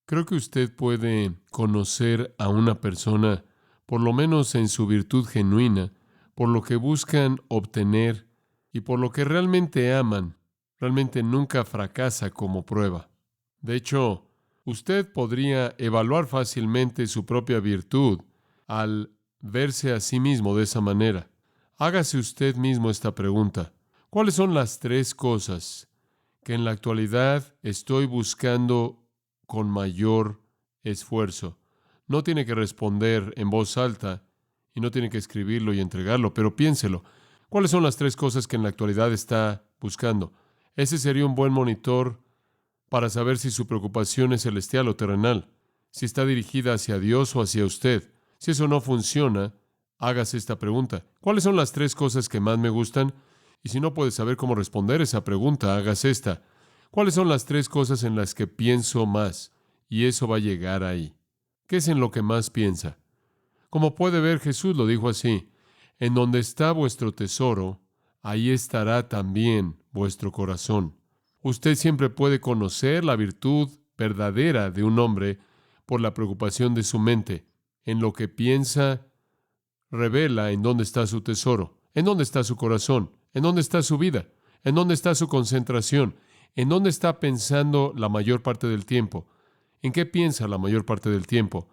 Creo que usted puede conocer a una persona, por lo menos en su virtud genuina, por lo que buscan obtener y por lo que realmente aman. Realmente nunca fracasa como prueba. De hecho, usted podría evaluar fácilmente su propia virtud al verse a sí mismo de esa manera. Hágase usted mismo esta pregunta. ¿Cuáles son las tres cosas que en la actualidad estoy buscando con mayor esfuerzo? No tiene que responder en voz alta y no tiene que escribirlo y entregarlo, pero piénselo. ¿Cuáles son las tres cosas que en la actualidad está buscando? Ese sería un buen monitor para saber si su preocupación es celestial o terrenal, si está dirigida hacia Dios o hacia usted. Si eso no funciona, hágase esta pregunta. ¿Cuáles son las tres cosas que más me gustan? Y si no puede saber cómo responder esa pregunta, hágase esta. ¿Cuáles son las tres cosas en las que pienso más? Y eso va a llegar ahí. ¿Qué es en lo que más piensa? Como puede ver, Jesús lo dijo así: en donde está vuestro tesoro, ahí estará también vuestro corazón. Usted siempre puede conocer la virtud verdadera de un hombre por la preocupación de su mente. En lo que piensa, revela en dónde está su tesoro, en dónde está su corazón, en dónde está su vida, en dónde está su concentración, en dónde está pensando la mayor parte del tiempo, en qué piensa la mayor parte del tiempo.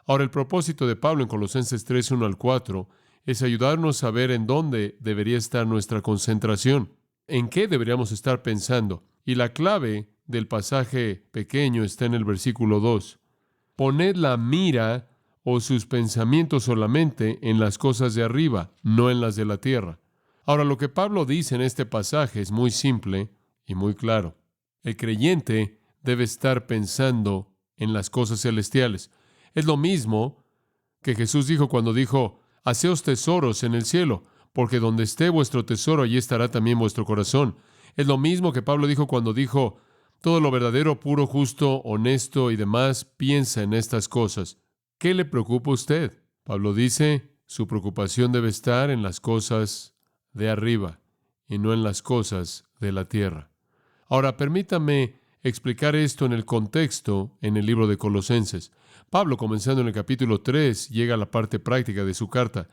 Ahora, el propósito de Pablo en Colosenses 3, 1 al 4, es ayudarnos a ver en dónde debería estar nuestra concentración, en qué deberíamos estar pensando. Y la clave del pasaje pequeño está en el versículo 2. Poned la mira o sus pensamientos solamente en las cosas de arriba, no en las de la tierra. Ahora, lo que Pablo dice en este pasaje es muy simple y muy claro. El creyente debe estar pensando en las cosas celestiales. Es lo mismo que Jesús dijo cuando dijo: haceos tesoros en el cielo, porque donde esté vuestro tesoro, allí estará también vuestro corazón. Es lo mismo que Pablo dijo cuando dijo: todo lo verdadero, puro, justo, honesto y demás, piensa en estas cosas. ¿Qué le preocupa a usted? Pablo dice: su preocupación debe estar en las cosas de arriba y no en las cosas de la tierra. Ahora, permítame explicar esto en el contexto en el libro de Colosenses. Pablo, comenzando en el capítulo 3, llega a la parte práctica de su carta.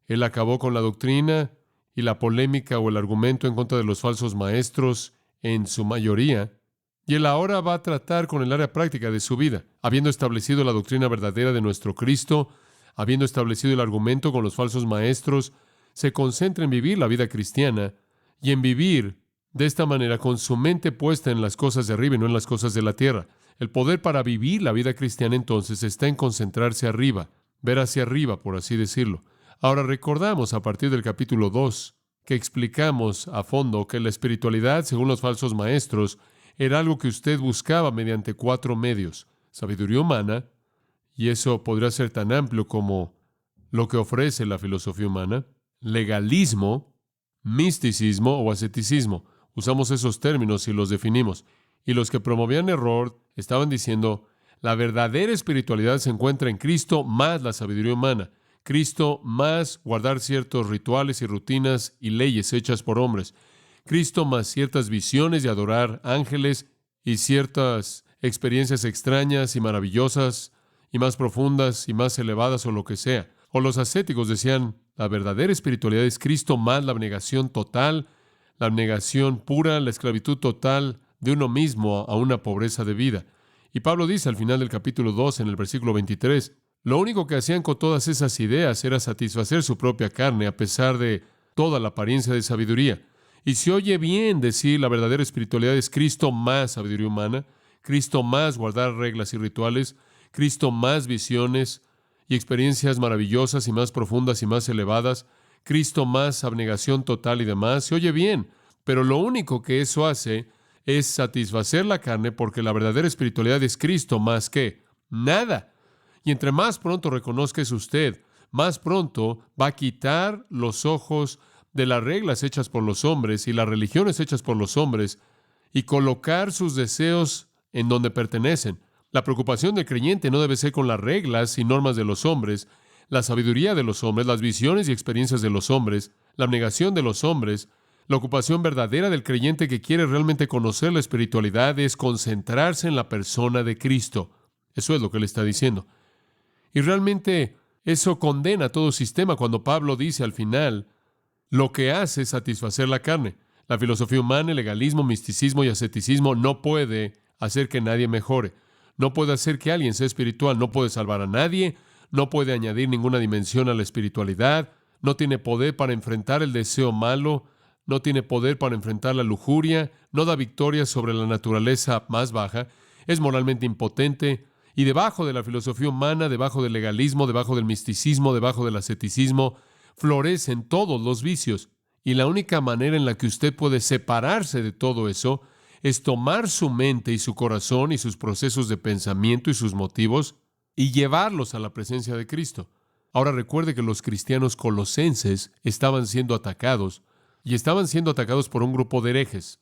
Él acabó con la doctrina y la polémica o el argumento en contra de los falsos maestros en su mayoría, y él ahora va a tratar con el área práctica de su vida, habiendo establecido la doctrina verdadera de nuestro Cristo, habiendo establecido el argumento con los falsos maestros. Se concentra en vivir la vida cristiana y en vivir de esta manera con su mente puesta en las cosas de arriba y no en las cosas de la tierra. El poder para vivir la vida cristiana entonces está en concentrarse arriba, ver hacia arriba, por así decirlo. Ahora recordamos a partir del capítulo 2 que explicamos a fondo que la espiritualidad, según los falsos maestros, era algo que usted buscaba mediante 4 medios: sabiduría humana, y eso podría ser tan amplio como lo que ofrece la filosofía humana; legalismo, misticismo o asceticismo. Usamos esos términos y los definimos. Y los que promovían error estaban diciendo: la verdadera espiritualidad se encuentra en Cristo más la sabiduría humana. Cristo más guardar ciertos rituales y rutinas y leyes hechas por hombres. Cristo más ciertas visiones de adorar ángeles y ciertas experiencias extrañas y maravillosas y más profundas y más elevadas o lo que sea. O los ascéticos decían: la verdadera espiritualidad es Cristo más la abnegación total, la abnegación pura, la esclavitud total de uno mismo a una pobreza de vida. Y Pablo dice al final del capítulo 2, en el versículo 23, lo único que hacían con todas esas ideas era satisfacer su propia carne a pesar de toda la apariencia de sabiduría. Y se oye bien decir: la verdadera espiritualidad es Cristo más sabiduría humana, Cristo más guardar reglas y rituales, Cristo más visiones y experiencias maravillosas y más profundas y más elevadas, Cristo más abnegación total y demás. Se oye bien, pero lo único que eso hace es satisfacer la carne, porque la verdadera espiritualidad es Cristo más que nada. Y entre más pronto reconozca eso usted, más pronto va a quitar los ojos de las reglas hechas por los hombres y las religiones hechas por los hombres y colocar sus deseos en donde pertenecen. La preocupación del creyente no debe ser con las reglas y normas de los hombres, la sabiduría de los hombres, las visiones y experiencias de los hombres, la abnegación de los hombres. La ocupación verdadera del creyente que quiere realmente conocer la espiritualidad es concentrarse en la persona de Cristo. Eso es lo que él está diciendo. Y realmente eso condena todo sistema cuando Pablo dice al final, lo que hace es satisfacer la carne. La filosofía humana, el legalismo, misticismo y asceticismo no puede hacer que nadie mejore. No puede hacer que alguien sea espiritual. No puede salvar a nadie. No puede añadir ninguna dimensión a la espiritualidad. No tiene poder para enfrentar el deseo malo. No tiene poder para enfrentar la lujuria. No da victoria sobre la naturaleza más baja. Es moralmente impotente. Y debajo de la filosofía humana, debajo del legalismo, debajo del misticismo, debajo del asceticismo, florecen todos los vicios. Y la única manera en la que usted puede separarse de todo eso es tomar su mente y su corazón y sus procesos de pensamiento y sus motivos y llevarlos a la presencia de Cristo. Ahora recuerde que los cristianos colosenses estaban siendo atacados y estaban siendo atacados por un grupo de herejes,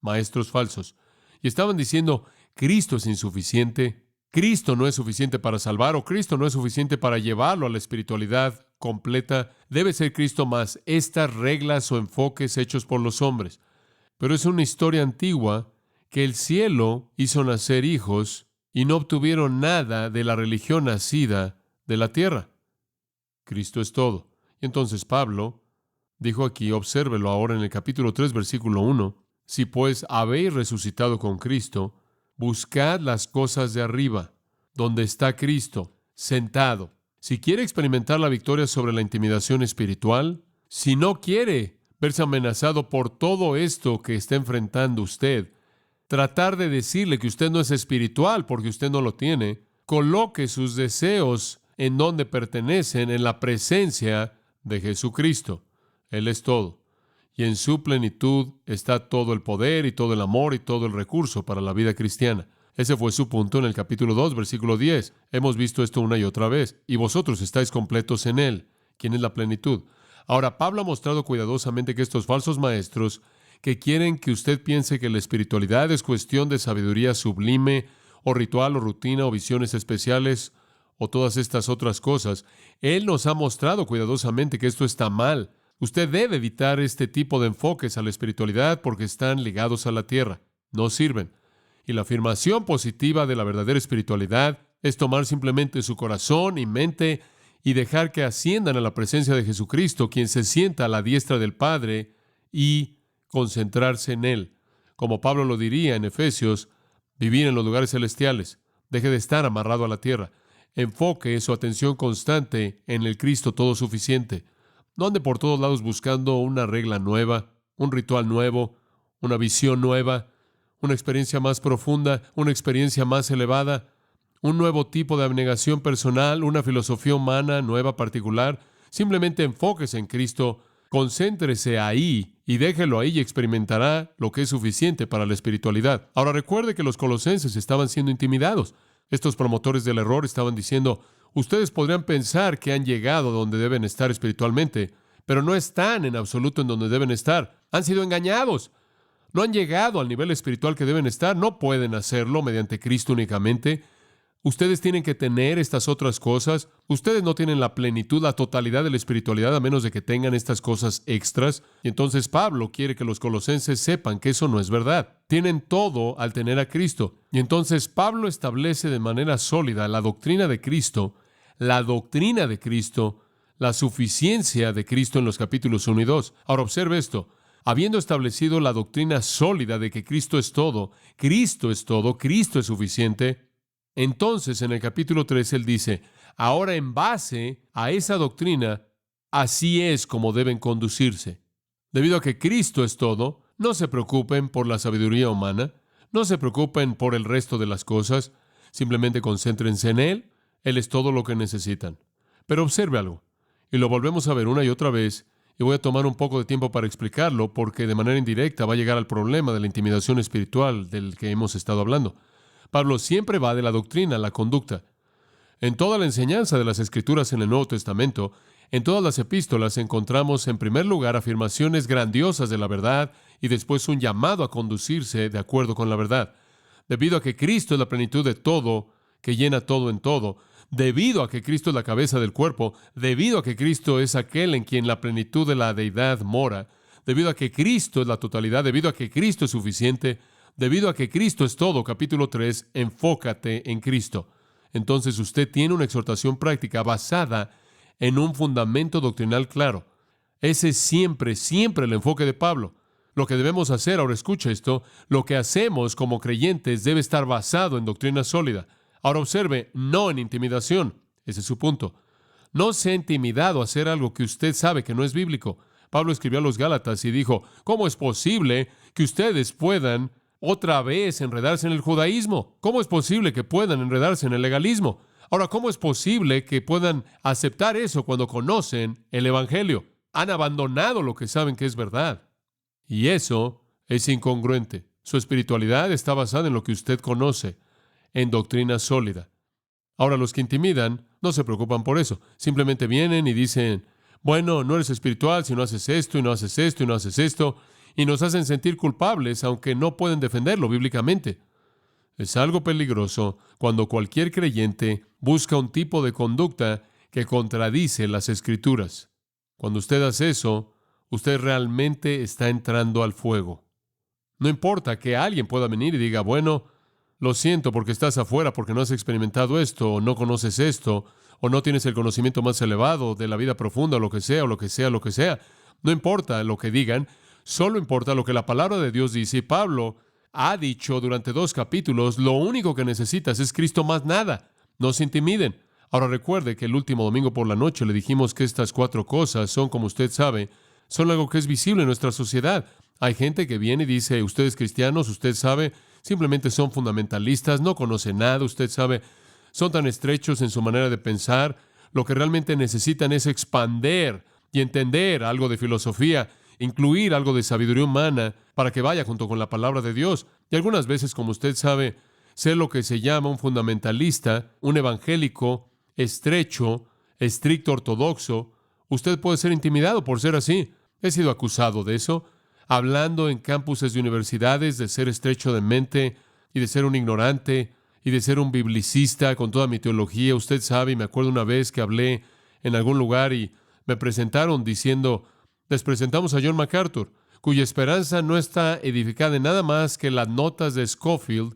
maestros falsos, y estaban diciendo, Cristo es insuficiente, Cristo no es suficiente para salvar o Cristo no es suficiente para llevarlo a la espiritualidad completa. Debe ser Cristo más estas reglas o enfoques hechos por los hombres. Pero es una historia antigua que el cielo hizo nacer hijos y no obtuvieron nada de la religión nacida de la tierra. Cristo es todo. Y entonces Pablo dijo aquí, obsérvelo ahora en el capítulo 3, versículo 1, si pues habéis resucitado con Cristo, buscad las cosas de arriba, donde está Cristo, sentado. Si quiere experimentar la victoria sobre la intimidación espiritual, si no quiere verse amenazado por todo esto que está enfrentando usted, tratar de decirle que usted no es espiritual porque usted no lo tiene, coloque sus deseos en donde pertenecen, en la presencia de Jesucristo. Él es todo. Y en su plenitud está todo el poder y todo el amor y todo el recurso para la vida cristiana. Ese fue su punto en el capítulo 2, versículo 10. Hemos visto esto una y otra vez. Y vosotros estáis completos en Él, quien es la plenitud. Ahora, Pablo ha mostrado cuidadosamente que estos falsos maestros que quieren que usted piense que la espiritualidad es cuestión de sabiduría sublime, o ritual, o rutina, o visiones especiales, o todas estas otras cosas, Él nos ha mostrado cuidadosamente que esto está mal. Usted debe evitar este tipo de enfoques a la espiritualidad porque están ligados a la tierra. No sirven. Y la afirmación positiva de la verdadera espiritualidad es tomar simplemente su corazón y mente y dejar que asciendan a la presencia de Jesucristo, quien se sienta a la diestra del Padre, y concentrarse en Él. Como Pablo lo diría en Efesios, vivir en los lugares celestiales. Deje de estar amarrado a la tierra. Enfoque su atención constante en el Cristo todo suficiente. No ande por todos lados buscando una regla nueva, un ritual nuevo, una visión nueva, una experiencia más profunda, una experiencia más elevada, un nuevo tipo de abnegación personal, una filosofía humana nueva particular. Simplemente enfóquese en Cristo, concéntrese ahí y déjelo ahí y experimentará lo que es suficiente para la espiritualidad. Ahora recuerde que los colosenses estaban siendo intimidados. Estos promotores del error estaban diciendo, ustedes podrían pensar que han llegado donde deben estar espiritualmente, pero no están en absoluto en donde deben estar. Han sido engañados. No han llegado al nivel espiritual que deben estar. No pueden hacerlo mediante Cristo únicamente. Ustedes tienen que tener estas otras cosas. Ustedes no tienen la plenitud, la totalidad de la espiritualidad a menos de que tengan estas cosas extras. Y entonces Pablo quiere que los colosenses sepan que eso no es verdad. Tienen todo al tener a Cristo. Y entonces Pablo establece de manera sólida la doctrina de Cristo, la suficiencia de Cristo en los capítulos 1 y 2. Ahora observe esto. Habiendo establecido la doctrina sólida de que Cristo es todo, Cristo es suficiente, entonces en el capítulo 3 él dice, ahora en base a esa doctrina, así es como deben conducirse. Debido a que Cristo es todo, no se preocupen por la sabiduría humana, no se preocupen por el resto de las cosas, simplemente concéntrense en Él. Él es todo lo que necesitan. Pero observe algo, y lo volvemos a ver una y otra vez, y voy a tomar un poco de tiempo para explicarlo, porque de manera indirecta va a llegar al problema de la intimidación espiritual del que hemos estado hablando. Pablo siempre va de la doctrina a la conducta. En toda la enseñanza de las Escrituras en el Nuevo Testamento, en todas las epístolas encontramos en primer lugar afirmaciones grandiosas de la verdad y después un llamado a conducirse de acuerdo con la verdad. Debido a que Cristo es la plenitud de todo, que llena todo en todo, debido a que Cristo es la cabeza del cuerpo, debido a que Cristo es aquel en quien la plenitud de la deidad mora, debido a que Cristo es la totalidad, debido a que Cristo es suficiente, Debido a que Cristo es todo, capítulo 3, enfócate en Cristo. Entonces usted tiene una exhortación práctica basada en un fundamento doctrinal claro. Ese es siempre, siempre el enfoque de Pablo. Lo que debemos hacer, ahora escucha esto, lo que hacemos como creyentes debe estar basado en doctrina sólida. Ahora observe, no en intimidación. Ese es su punto. No sea intimidado a hacer algo que usted sabe que no es bíblico. Pablo escribió a los Gálatas y dijo, ¿cómo es posible que ustedes puedan otra vez enredarse en el judaísmo? ¿Cómo es posible que puedan enredarse en el legalismo? Ahora, ¿cómo es posible que puedan aceptar eso cuando conocen el Evangelio? Han abandonado lo que saben que es verdad. Y eso es incongruente. Su espiritualidad está basada en lo que usted conoce, en doctrina sólida. Ahora, los que intimidan no se preocupan por eso. Simplemente vienen y dicen, bueno, no eres espiritual si no haces esto y no haces esto y no haces esto, y nos hacen sentir culpables aunque no pueden defenderlo bíblicamente. Es algo peligroso cuando cualquier creyente busca un tipo de conducta que contradice las Escrituras. Cuando usted hace eso, usted realmente está entrando al fuego. No importa que alguien pueda venir y diga, bueno, lo siento porque estás afuera, porque no has experimentado esto, o no conoces esto, o no tienes el conocimiento más elevado de la vida profunda, o lo que sea, o lo que sea, lo que sea. No importa lo que digan, solo importa lo que la palabra de Dios dice. Y Pablo ha dicho durante 2 capítulos, lo único que necesitas es Cristo más nada. No se intimiden. Ahora recuerde que el último domingo por la noche le dijimos que estas 4 cosas son, como usted sabe, son algo que es visible en nuestra sociedad. Hay gente que viene y dice, ustedes cristianos, usted sabe, simplemente son fundamentalistas, no conocen nada, usted sabe, son tan estrechos en su manera de pensar. Lo que realmente necesitan es expander y entender algo de filosofía, incluir algo de sabiduría humana para que vaya junto con la palabra de Dios. Y algunas veces, como usted sabe, ser lo que se llama un fundamentalista, un evangélico estrecho, estricto ortodoxo, usted puede ser intimidado por ser así. He sido acusado de eso, hablando en campuses de universidades, de ser estrecho de mente y de ser un ignorante y de ser un biblicista con toda mi teología. Usted sabe, y me acuerdo una vez que hablé en algún lugar y me presentaron diciendo, les presentamos a John MacArthur, cuya esperanza no está edificada en nada más que las notas de Scofield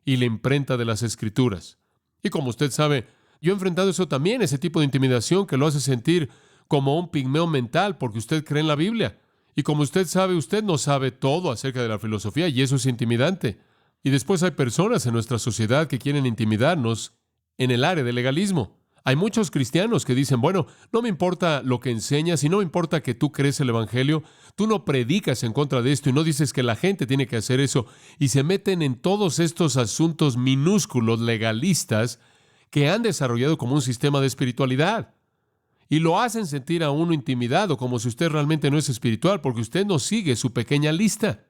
y la imprenta de las Escrituras. Y como usted sabe, yo he enfrentado eso también, ese tipo de intimidación que lo hace sentir como un pigmeo mental porque usted cree en la Biblia. Y como usted sabe, usted no sabe todo acerca de la filosofía y eso es intimidante. Y después hay personas en nuestra sociedad que quieren intimidarnos en el área del legalismo. Hay muchos cristianos que dicen, bueno, no me importa lo que enseñas y no me importa que tú crees el Evangelio, tú no predicas en contra de esto y no dices que la gente tiene que hacer eso, y se meten en todos estos asuntos minúsculos legalistas que han desarrollado como un sistema de espiritualidad. Y lo hacen sentir a uno intimidado, como si usted realmente no es espiritual, porque usted no sigue su pequeña lista.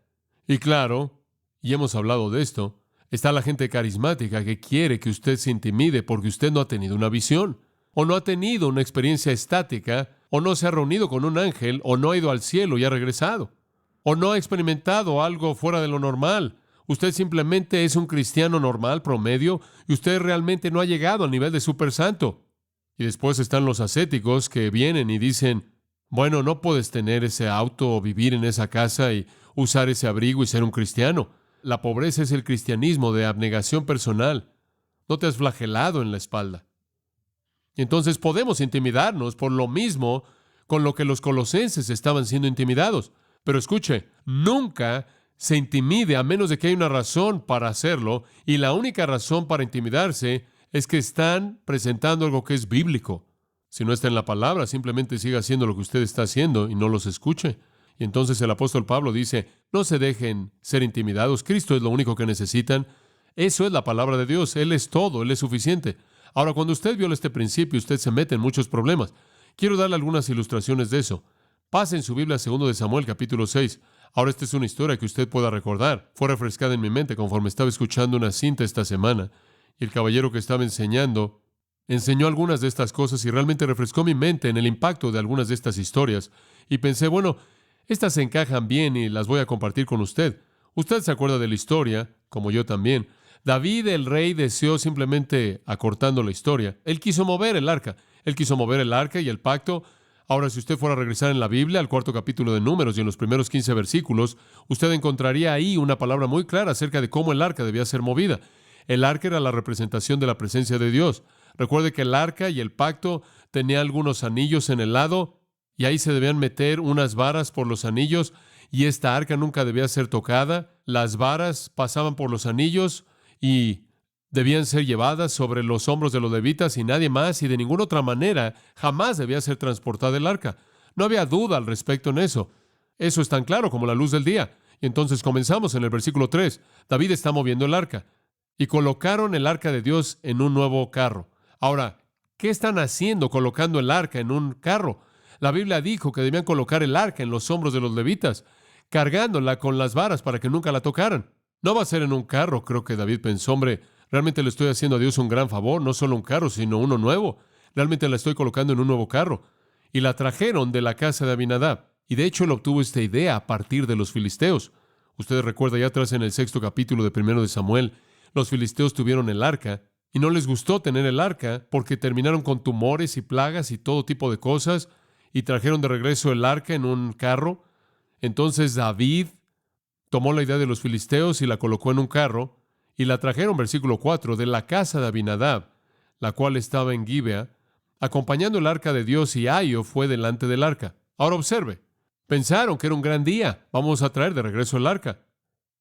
Y claro, y hemos hablado de esto, está la gente carismática que quiere que usted se intimide porque usted no ha tenido una visión, o no ha tenido una experiencia estática, o no se ha reunido con un ángel, o no ha ido al cielo y ha regresado, o no ha experimentado algo fuera de lo normal. Usted simplemente es un cristiano normal, promedio, y usted realmente no ha llegado al nivel de super santo. Y después están los ascéticos que vienen y dicen, bueno, no puedes tener ese auto o vivir en esa casa y usar ese abrigo y ser un cristiano. La pobreza es el cristianismo de abnegación personal. No te has flagelado en la espalda. Y entonces podemos intimidarnos por lo mismo con lo que los colosenses estaban siendo intimidados. Pero escuche, nunca se intimide a menos de que haya una razón para hacerlo, y la única razón para intimidarse es que están presentando algo que es bíblico. Si no está en la palabra, simplemente siga haciendo lo que usted está haciendo y no los escuche. Y entonces el apóstol Pablo dice, no se dejen ser intimidados, Cristo es lo único que necesitan. Eso es la palabra de Dios, Él es todo, Él es suficiente. Ahora, cuando usted viola este principio, usted se mete en muchos problemas. Quiero darle algunas ilustraciones de eso. Pase en su Biblia 2 de Samuel, capítulo 6. Ahora, esta es una historia que usted pueda recordar. Fue refrescada en mi mente conforme estaba escuchando una cinta esta semana. Y el caballero que estaba enseñando enseñó algunas de estas cosas y realmente refrescó mi mente en el impacto de algunas de estas historias. Y pensé, bueno, estas se encajan bien y las voy a compartir con usted. Usted se acuerda de la historia, como yo también. David, el rey, deseó simplemente, acortando la historia, él quiso mover el arca. Él quiso mover el arca y el pacto Ahora, si usted fuera a regresar en la Biblia, al cuarto capítulo de Números y en los primeros 15 versículos, usted encontraría ahí una palabra muy clara acerca de cómo el arca debía ser movida. El arca era la representación de la presencia de Dios. Recuerde que el arca y el pacto tenía algunos anillos en el lado, y ahí se debían meter unas varas por los anillos, y esta arca nunca debía ser tocada. Las varas pasaban por los anillos y debían ser llevadas sobre los hombros de los levitas y nadie más, y de ninguna otra manera jamás debía ser transportada el arca. No había duda al respecto en eso. Eso es tan claro como la luz del día. Y entonces comenzamos en el versículo 3. David está moviendo el arca. Y colocaron el arca de Dios en un nuevo carro. Ahora, ¿qué están haciendo colocando el arca en un carro? La Biblia dijo que debían colocar el arca en los hombros de los levitas, cargándola con las varas para que nunca la tocaran. No va a ser en un carro, creo que David pensó, hombre, realmente le estoy haciendo a Dios un gran favor, no solo un carro, sino uno nuevo. Realmente la estoy colocando en un nuevo carro. Y la trajeron de la casa de Abinadab. Y de hecho él obtuvo esta idea a partir de los filisteos. Ustedes recuerdan ya atrás en el 6º capítulo de 1 de Samuel, los filisteos tuvieron el arca y no les gustó tener el arca porque terminaron con tumores y plagas y todo tipo de cosas y trajeron de regreso el arca en un carro. Entonces David tomó la idea de los filisteos y la colocó en un carro y la trajeron, versículo 4, de la casa de Abinadab, la cual estaba en Gibea, acompañando el arca de Dios, y Ahio fue delante del arca. Ahora observe, pensaron que era un gran día, vamos a traer de regreso el arca.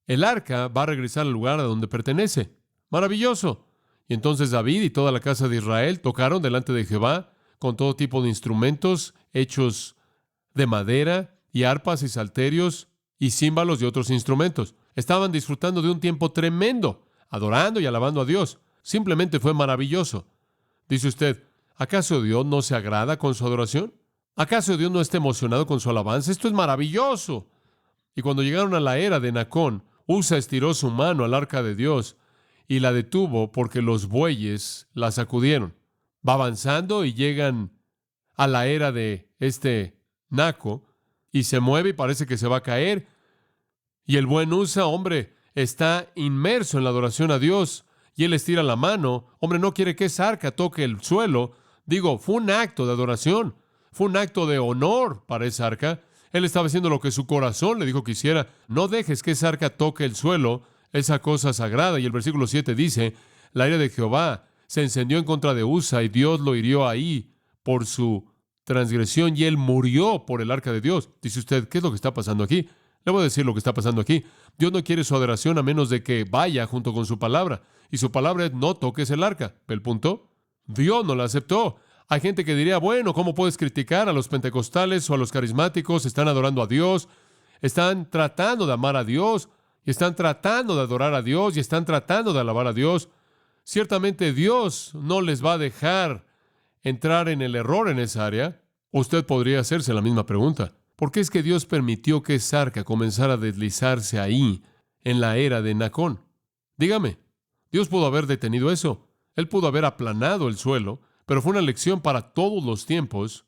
El arca va a regresar al lugar a donde pertenece. Maravilloso. Y entonces David y toda la casa de Israel tocaron delante de Jehová con todo tipo de instrumentos hechos de madera y arpas y salterios y címbalos y otros instrumentos. Estaban disfrutando de un tiempo tremendo, adorando y alabando a Dios. Simplemente fue maravilloso. Dice usted, ¿acaso Dios no se agrada con su adoración? ¿Acaso Dios no está emocionado con su alabanza? Esto es maravilloso. Y cuando llegaron a la era de Nacón, Usa estiró su mano al arca de Dios y la detuvo porque los bueyes la sacudieron. Va avanzando y llegan a la era de Naco y se mueve y parece que se va a caer. Y el buen Usa, hombre, está inmerso en la adoración a Dios y él estira la mano. Hombre, no quiere que esa arca toque el suelo. Digo, fue un acto de adoración, fue un acto de honor para esa arca. Él estaba haciendo lo que su corazón le dijo que hiciera. No dejes que esa arca toque el suelo, esa cosa sagrada. Y el versículo 7 dice, la ira de Jehová se encendió en contra de Usa y Dios lo hirió ahí por su transgresión y él murió por el arca de Dios. Dice usted, ¿qué es lo que está pasando aquí? Le voy a decir lo que está pasando aquí. Dios no quiere su adoración a menos de que vaya junto con su palabra. Y su palabra es no toques el arca. ¿Ve el punto? Dios no la aceptó. Hay gente que diría, bueno, ¿cómo puedes criticar a los pentecostales o a los carismáticos? Están adorando a Dios, están tratando de amar a Dios, y están tratando de adorar a Dios, y están tratando de alabar a Dios. Ciertamente Dios no les va a dejar entrar en el error en esa área. Usted podría hacerse la misma pregunta. ¿Por qué es que Dios permitió que esa arca comenzara a deslizarse ahí en la era de Nacón? Dígame, Dios pudo haber detenido eso. Él pudo haber aplanado el suelo, pero fue una lección para todos los tiempos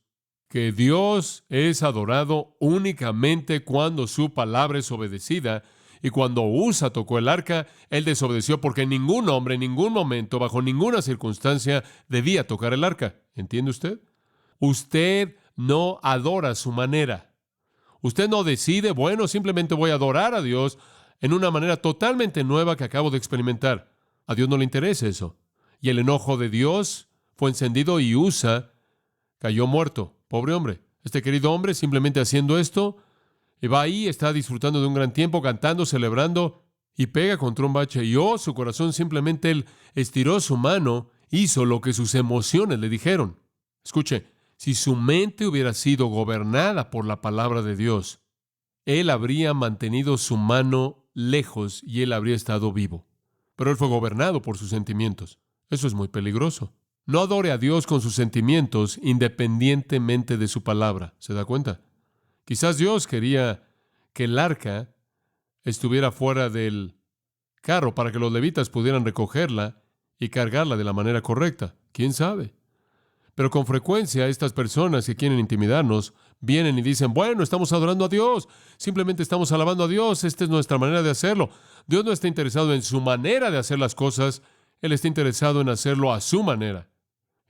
que Dios es adorado únicamente cuando su palabra es obedecida. Y cuando Usa tocó el arca, él desobedeció porque ningún hombre en ningún momento, bajo ninguna circunstancia, debía tocar el arca. ¿Entiende usted? Usted no adora a su manera. Usted no decide, bueno, simplemente voy a adorar a Dios en una manera totalmente nueva que acabo de experimentar. A Dios no le interesa eso. Y el enojo de Dios fue encendido y Usa cayó muerto. Pobre hombre. Este querido hombre simplemente haciendo esto, y va ahí, está disfrutando de un gran tiempo, cantando, celebrando, y pega contra un bache. Y su corazón simplemente él estiró su mano, hizo lo que sus emociones le dijeron. Escuche, si su mente hubiera sido gobernada por la palabra de Dios, él habría mantenido su mano lejos y él habría estado vivo. Pero él fue gobernado por sus sentimientos. Eso es muy peligroso. No adore a Dios con sus sentimientos independientemente de su palabra. ¿Se da cuenta? Quizás Dios quería que el arca estuviera fuera del carro para que los levitas pudieran recogerla y cargarla de la manera correcta. ¿Quién sabe? Pero con frecuencia estas personas que quieren intimidarnos vienen y dicen, bueno, estamos adorando a Dios, simplemente estamos alabando a Dios, esta es nuestra manera de hacerlo. Dios no está interesado en su manera de hacer las cosas, Él está interesado en hacerlo a su manera.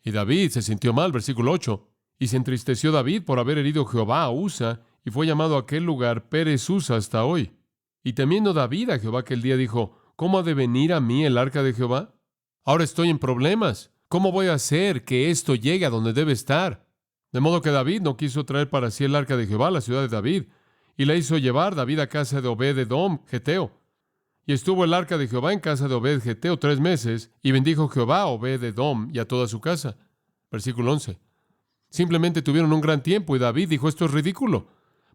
Y David se sintió mal, versículo 8. Y se entristeció David por haber herido Jehová a Usa, y fue llamado aquel lugar Pérez Usa hasta hoy. Y temiendo David a Jehová aquel día dijo, ¿cómo ha de venir a mí el arca de Jehová? Ahora estoy en problemas. ¿Cómo voy a hacer que esto llegue a donde debe estar? De modo que David no quiso traer para sí el arca de Jehová a la ciudad de David, y la hizo llevar David a casa de Obed-edom, geteo. Y estuvo el arca de Jehová en casa de Obed geteo 3 meses, y bendijo Jehová a Obed-edom y a toda su casa. Versículo 11. Simplemente tuvieron un gran tiempo, y David dijo, esto es ridículo.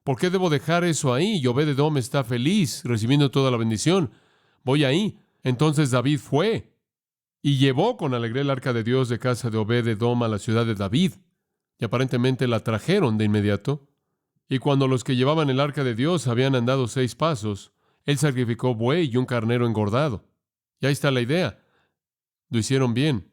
¿Por qué debo dejar eso ahí? Y Obed-edom está feliz, recibiendo toda la bendición. Voy ahí. Entonces David fue, y llevó con alegría el arca de Dios de casa de Obed-edom a la ciudad de David. Y aparentemente la trajeron de inmediato. Y cuando los que llevaban el arca de Dios habían andado 6 pasos, él sacrificó buey y un carnero engordado. Y ahí está la idea. Lo hicieron bien.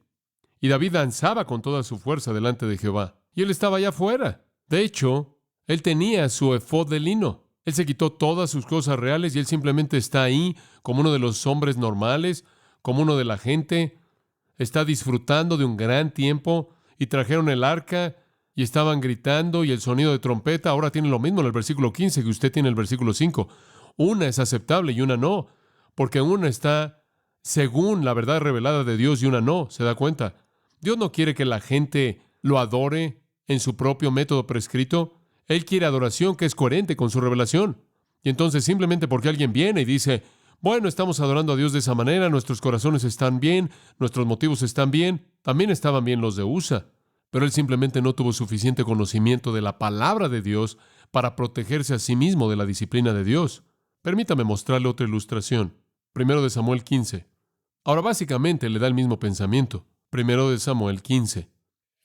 Y David danzaba con toda su fuerza delante de Jehová. Y él estaba allá afuera. De hecho, él tenía su efod de lino. Él se quitó todas sus cosas reales y él simplemente está ahí como uno de los hombres normales, como uno de la gente. Está disfrutando de un gran tiempo. Y trajeron el arca y estaban gritando y el sonido de trompeta. Ahora tiene lo mismo en el versículo 15 que usted tiene en el versículo 5. Una es aceptable y una no, porque una está según la verdad revelada de Dios y una no. ¿Se da cuenta? Dios no quiere que la gente lo adore en su propio método prescrito. Él quiere adoración que es coherente con su revelación. Y entonces simplemente porque alguien viene y dice, bueno, estamos adorando a Dios de esa manera, nuestros corazones están bien, nuestros motivos están bien, también estaban bien los de Usa. Pero él simplemente no tuvo suficiente conocimiento de la palabra de Dios para protegerse a sí mismo de la disciplina de Dios. Permítame mostrarle otra ilustración. 1 Samuel 15. Ahora básicamente le da el mismo pensamiento. 1 Samuel 15.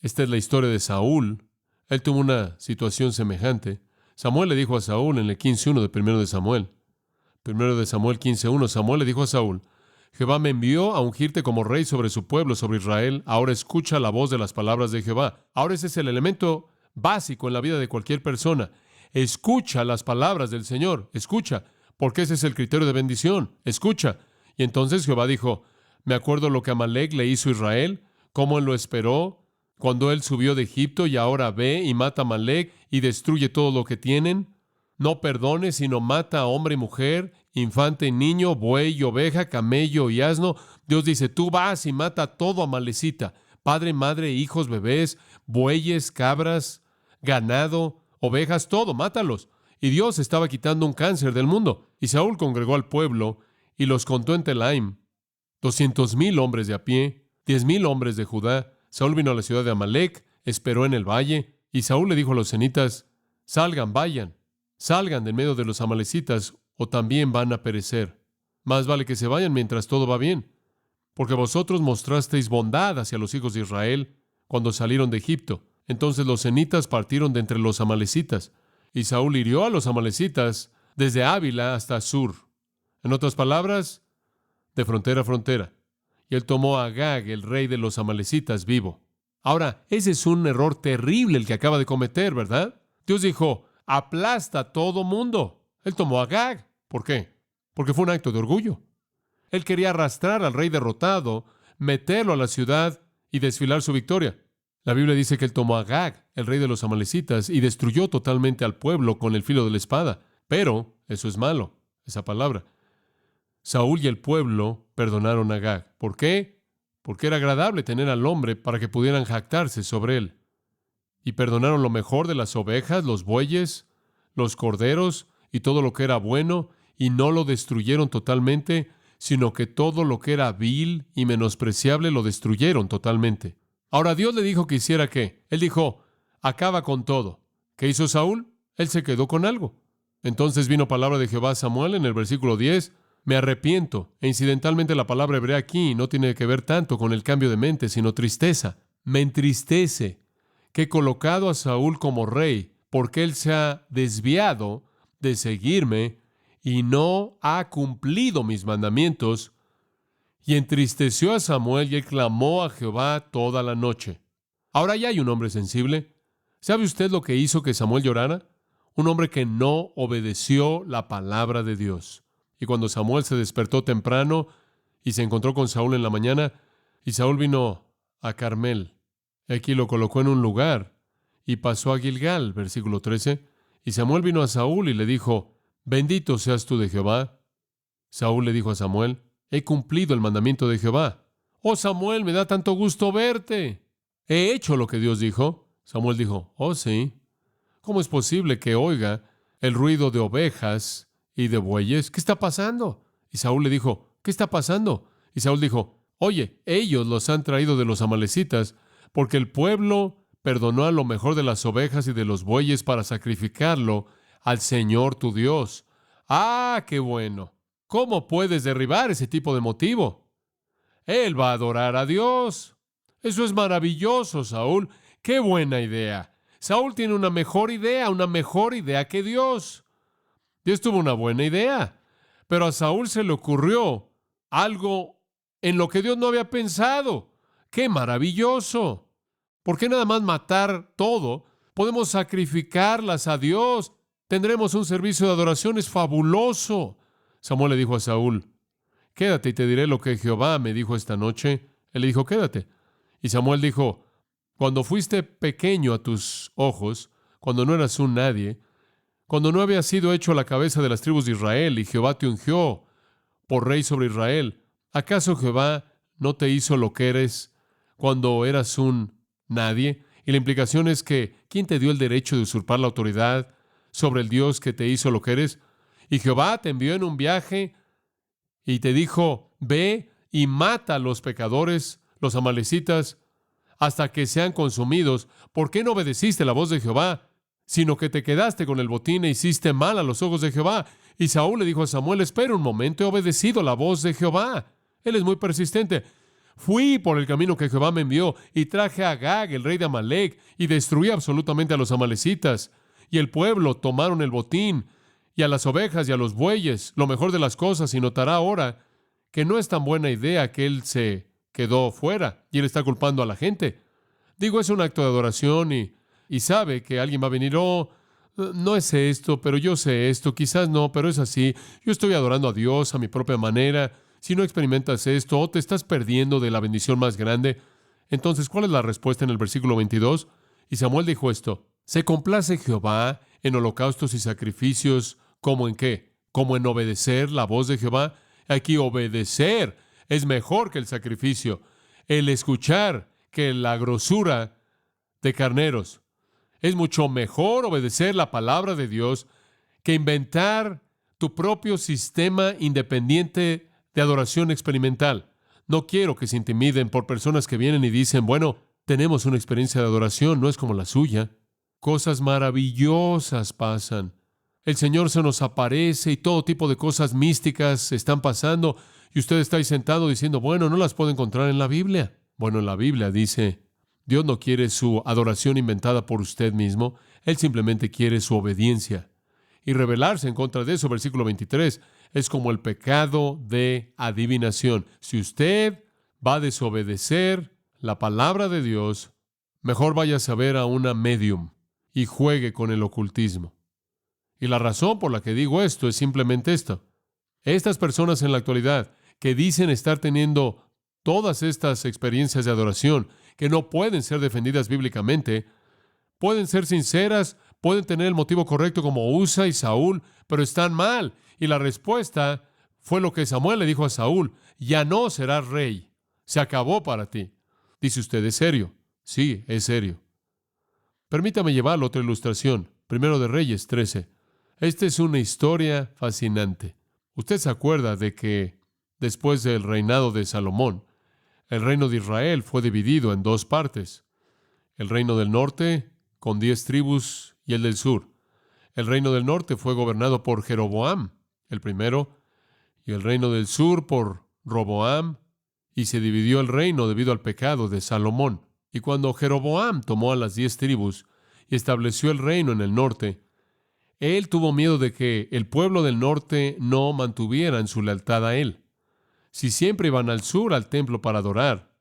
Esta es la historia de Saúl. Él tuvo una situación semejante. Samuel le dijo a Saúl en el 15:1 de 1 Samuel. 1 Samuel 15:1. Samuel le dijo a Saúl, Jehová me envió a ungirte como rey sobre su pueblo, sobre Israel. Ahora escucha la voz de las palabras de Jehová. Ahora ese es el elemento básico en la vida de cualquier persona. Escucha las palabras del Señor. Escucha, porque ese es el criterio de bendición. Escucha. Y entonces Jehová dijo, me acuerdo lo que Amalec le hizo a Israel, cómo él lo esperó, cuando él subió de Egipto y ahora ve y mata a Amalec y destruye todo lo que tienen. No perdone, sino mata a hombre y mujer, infante y niño, buey y oveja, camello y asno. Dios dice, tú vas y mata todo amalecita, padre, madre, hijos, bebés, bueyes, cabras, ganado, ovejas, todo, mátalos. Y Dios estaba quitando un cáncer del mundo. Y Saúl congregó al pueblo y los contó en Telaim. 200,000 hombres de a pie, 10,000 hombres de Judá. Saúl vino a la ciudad de Amalec, esperó en el valle, y Saúl le dijo a los cenitas, salgan, vayan, salgan de en medio de los amalecitas, o también van a perecer. Más vale que se vayan mientras todo va bien, porque vosotros mostrasteis bondad hacia los hijos de Israel cuando salieron de Egipto. Entonces los cenitas partieron de entre los amalecitas, y Saúl hirió a los amalecitas desde Ávila hasta Sur. En otras palabras, de frontera a frontera. Y él tomó a Agag, el rey de los amalecitas, vivo. Ahora, ese es un error terrible el que acaba de cometer, ¿verdad? Dios dijo, aplasta a todo mundo. Él tomó a Agag. ¿Por qué? Porque fue un acto de orgullo. Él quería arrastrar al rey derrotado, meterlo a la ciudad y desfilar su victoria. La Biblia dice que él tomó a Agag, el rey de los amalecitas, y destruyó totalmente al pueblo con el filo de la espada. Pero eso es malo, esa palabra. Saúl y el pueblo perdonaron a Agag. ¿Por qué? Porque era agradable tener al hombre para que pudieran jactarse sobre él. Y perdonaron lo mejor de las ovejas, los bueyes, los corderos y todo lo que era bueno, y no lo destruyeron totalmente, sino que todo lo que era vil y menospreciable lo destruyeron totalmente. Ahora Dios le dijo que hiciera ¿qué? Él dijo, acaba con todo. ¿Qué hizo Saúl? Él se quedó con algo. Entonces vino palabra de Jehová a Samuel en el versículo 10, me arrepiento. E incidentalmente la palabra hebrea aquí no tiene que ver tanto con el cambio de mente, sino tristeza. Me entristece que he colocado a Saúl como rey, porque él se ha desviado de seguirme y no ha cumplido mis mandamientos. Y entristeció a Samuel y él clamó a Jehová toda la noche. Ahora ya hay un hombre sensible. ¿Sabe usted lo que hizo que Samuel llorara? Un hombre que no obedeció la palabra de Dios. Y cuando Samuel se despertó temprano y se encontró con Saúl en la mañana, y Saúl vino a Carmel, aquí lo colocó en un lugar, y pasó a Gilgal, versículo 13. Y Samuel vino a Saúl y le dijo, bendito seas tú de Jehová. Saúl le dijo a Samuel, he cumplido el mandamiento de Jehová. Oh Samuel, me da tanto gusto verte. He hecho lo que Dios dijo. Samuel dijo, oh sí. ¿Cómo es posible que oiga el ruido de ovejas y de bueyes? ¿Qué está pasando? Y Saúl le dijo, ¿qué está pasando? Y Saúl dijo, oye, ellos los han traído de los amalecitas, porque el pueblo perdonó a lo mejor de las ovejas y de los bueyes para sacrificarlo al Señor tu Dios. ¡Ah, qué bueno! ¿Cómo puedes derribar ese tipo de motivo? Él va a adorar a Dios. Eso es maravilloso, Saúl. ¡Qué buena idea! Saúl tiene una mejor idea que Dios. Dios tuvo una buena idea, pero a Saúl se le ocurrió algo en lo que Dios no había pensado. ¡Qué maravilloso! ¿Por qué nada más matar todo? Podemos sacrificarlas a Dios. Tendremos un servicio de adoración. Es fabuloso. Samuel le dijo a Saúl, quédate y te diré lo que Jehová me dijo esta noche. Él le dijo, quédate. Y Samuel dijo, cuando fuiste pequeño a tus ojos, cuando no eras un nadie, cuando no habías sido hecho a la cabeza de las tribus de Israel y Jehová te ungió por rey sobre Israel, ¿acaso Jehová no te hizo lo que eres cuando eras un nadie? Y la implicación es que, ¿quién te dio el derecho de usurpar la autoridad sobre el Dios que te hizo lo que eres? Y Jehová te envió en un viaje y te dijo, ve y mata a los pecadores, los amalecitas, hasta que sean consumidos. ¿Por qué no obedeciste la voz de Jehová, sino que te quedaste con el botín e hiciste mal a los ojos de Jehová? Y Saúl le dijo a Samuel, espera un momento, he obedecido la voz de Jehová. Él es muy persistente. Fui por el camino que Jehová me envió y traje a Agag, el rey de Amalec, y destruí absolutamente a los amalecitas. Y el pueblo tomaron el botín, y a las ovejas y a los bueyes, lo mejor de las cosas, y notará ahora que no es tan buena idea que él se quedó fuera, y él está culpando a la gente. Digo, es un acto de adoración y sabe que alguien va a venir, no es esto, pero yo sé esto, quizás no, pero es así. Yo estoy adorando a Dios a mi propia manera. Si no experimentas esto, o te estás perdiendo de la bendición más grande. Entonces, ¿cuál es la respuesta en el versículo 22? Y Samuel dijo esto, ¿se complace Jehová en holocaustos y sacrificios como en qué? ¿Como en obedecer la voz de Jehová? Aquí obedecer es mejor que el sacrificio. El escuchar que la grosura de carneros. Es mucho mejor obedecer la palabra de Dios que inventar tu propio sistema independiente de adoración experimental. No quiero que se intimiden por personas que vienen y dicen, bueno, tenemos una experiencia de adoración, no es como la suya. Cosas maravillosas pasan. El Señor se nos aparece y todo tipo de cosas místicas están pasando y usted está ahí sentado diciendo, bueno, no las puedo encontrar en la Biblia. Bueno, en la Biblia dice, Dios no quiere su adoración inventada por usted mismo, Él simplemente quiere su obediencia. Y rebelarse en contra de eso, versículo 23, es como el pecado de adivinación. Si usted va a desobedecer la palabra de Dios, mejor vaya a saber a una medium y juegue con el ocultismo. Y la razón por la que digo esto es simplemente esto. Estas personas en la actualidad que dicen estar teniendo todas estas experiencias de adoración que no pueden ser defendidas bíblicamente, pueden ser sinceras, pueden tener el motivo correcto como Usa y Saúl, pero están mal. Y la respuesta fue lo que Samuel le dijo a Saúl, ya no serás rey, se acabó para ti. Dice usted, ¿es serio? Sí, es serio. Permítame llevarlo a otra ilustración. Primero de Reyes 13. Esta es una historia fascinante. Usted se acuerda de que después del reinado de Salomón, el reino de Israel fue dividido en dos partes. El reino del norte, con 10 tribus, y el del sur. El reino del norte fue gobernado por Jeroboam, el primero, y el reino del sur por Roboam, y se dividió el reino debido al pecado de Salomón. Y cuando Jeroboam tomó a las 10 tribus y estableció el reino en el norte, él tuvo miedo de que el pueblo del norte no mantuvieran su lealtad a él. Si siempre iban al sur al templo para adorar,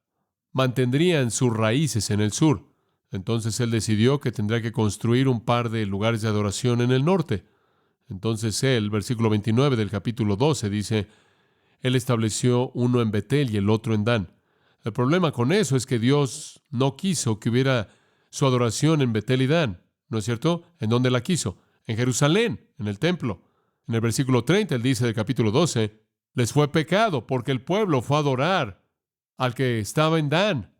mantendrían sus raíces en el sur. Entonces él decidió que tendría que construir un par de lugares de adoración en el norte. Entonces él, versículo 29 del capítulo 12, dice, él estableció uno en Betel y el otro en Dan. El problema con eso es que Dios no quiso que hubiera su adoración en Betel y Dan, ¿no es cierto? ¿En dónde la quiso? En Jerusalén, en el templo. En el versículo 30, él dice del capítulo 12, les fue pecado porque el pueblo fue a adorar al que estaba en Dan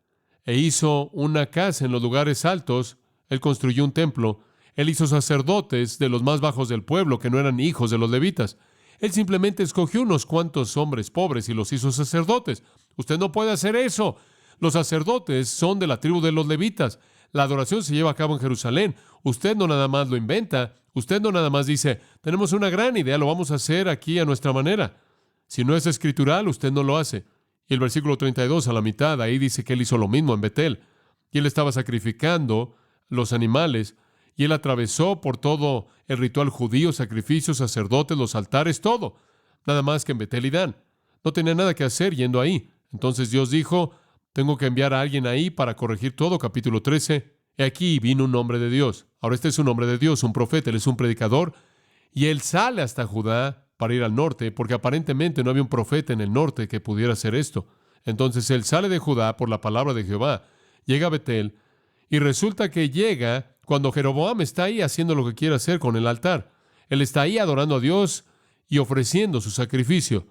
e hizo una casa en los lugares altos. Él construyó un templo. Él hizo sacerdotes de los más bajos del pueblo que no eran hijos de los levitas. Él simplemente escogió unos cuantos hombres pobres y los hizo sacerdotes. Usted no puede hacer eso. Los sacerdotes son de la tribu de los levitas. La adoración se lleva a cabo en Jerusalén. Usted no nada más lo inventa. Usted no nada más dice, tenemos una gran idea, lo vamos a hacer aquí a nuestra manera. Si no es escritural, usted no lo hace. Y el versículo 32 a la mitad, ahí dice que él hizo lo mismo en Betel. Y él estaba sacrificando los animales. Y él atravesó por todo el ritual judío, sacrificios, sacerdotes, los altares, todo. Nada más que en Betel y Dan. No tenía nada que hacer yendo ahí. Entonces Dios dijo, tengo que enviar a alguien ahí para corregir todo. Capítulo 13. He aquí vino un hombre de Dios. Ahora este es un hombre de Dios, un profeta, él es un predicador. Y él sale hasta Judá para ir al norte, porque aparentemente no había un profeta en el norte que pudiera hacer esto. Entonces él sale de Judá por la palabra de Jehová, llega a Betel, y resulta que llega cuando Jeroboam está ahí haciendo lo que quiere hacer con el altar. Él está ahí adorando a Dios y ofreciendo su sacrificio.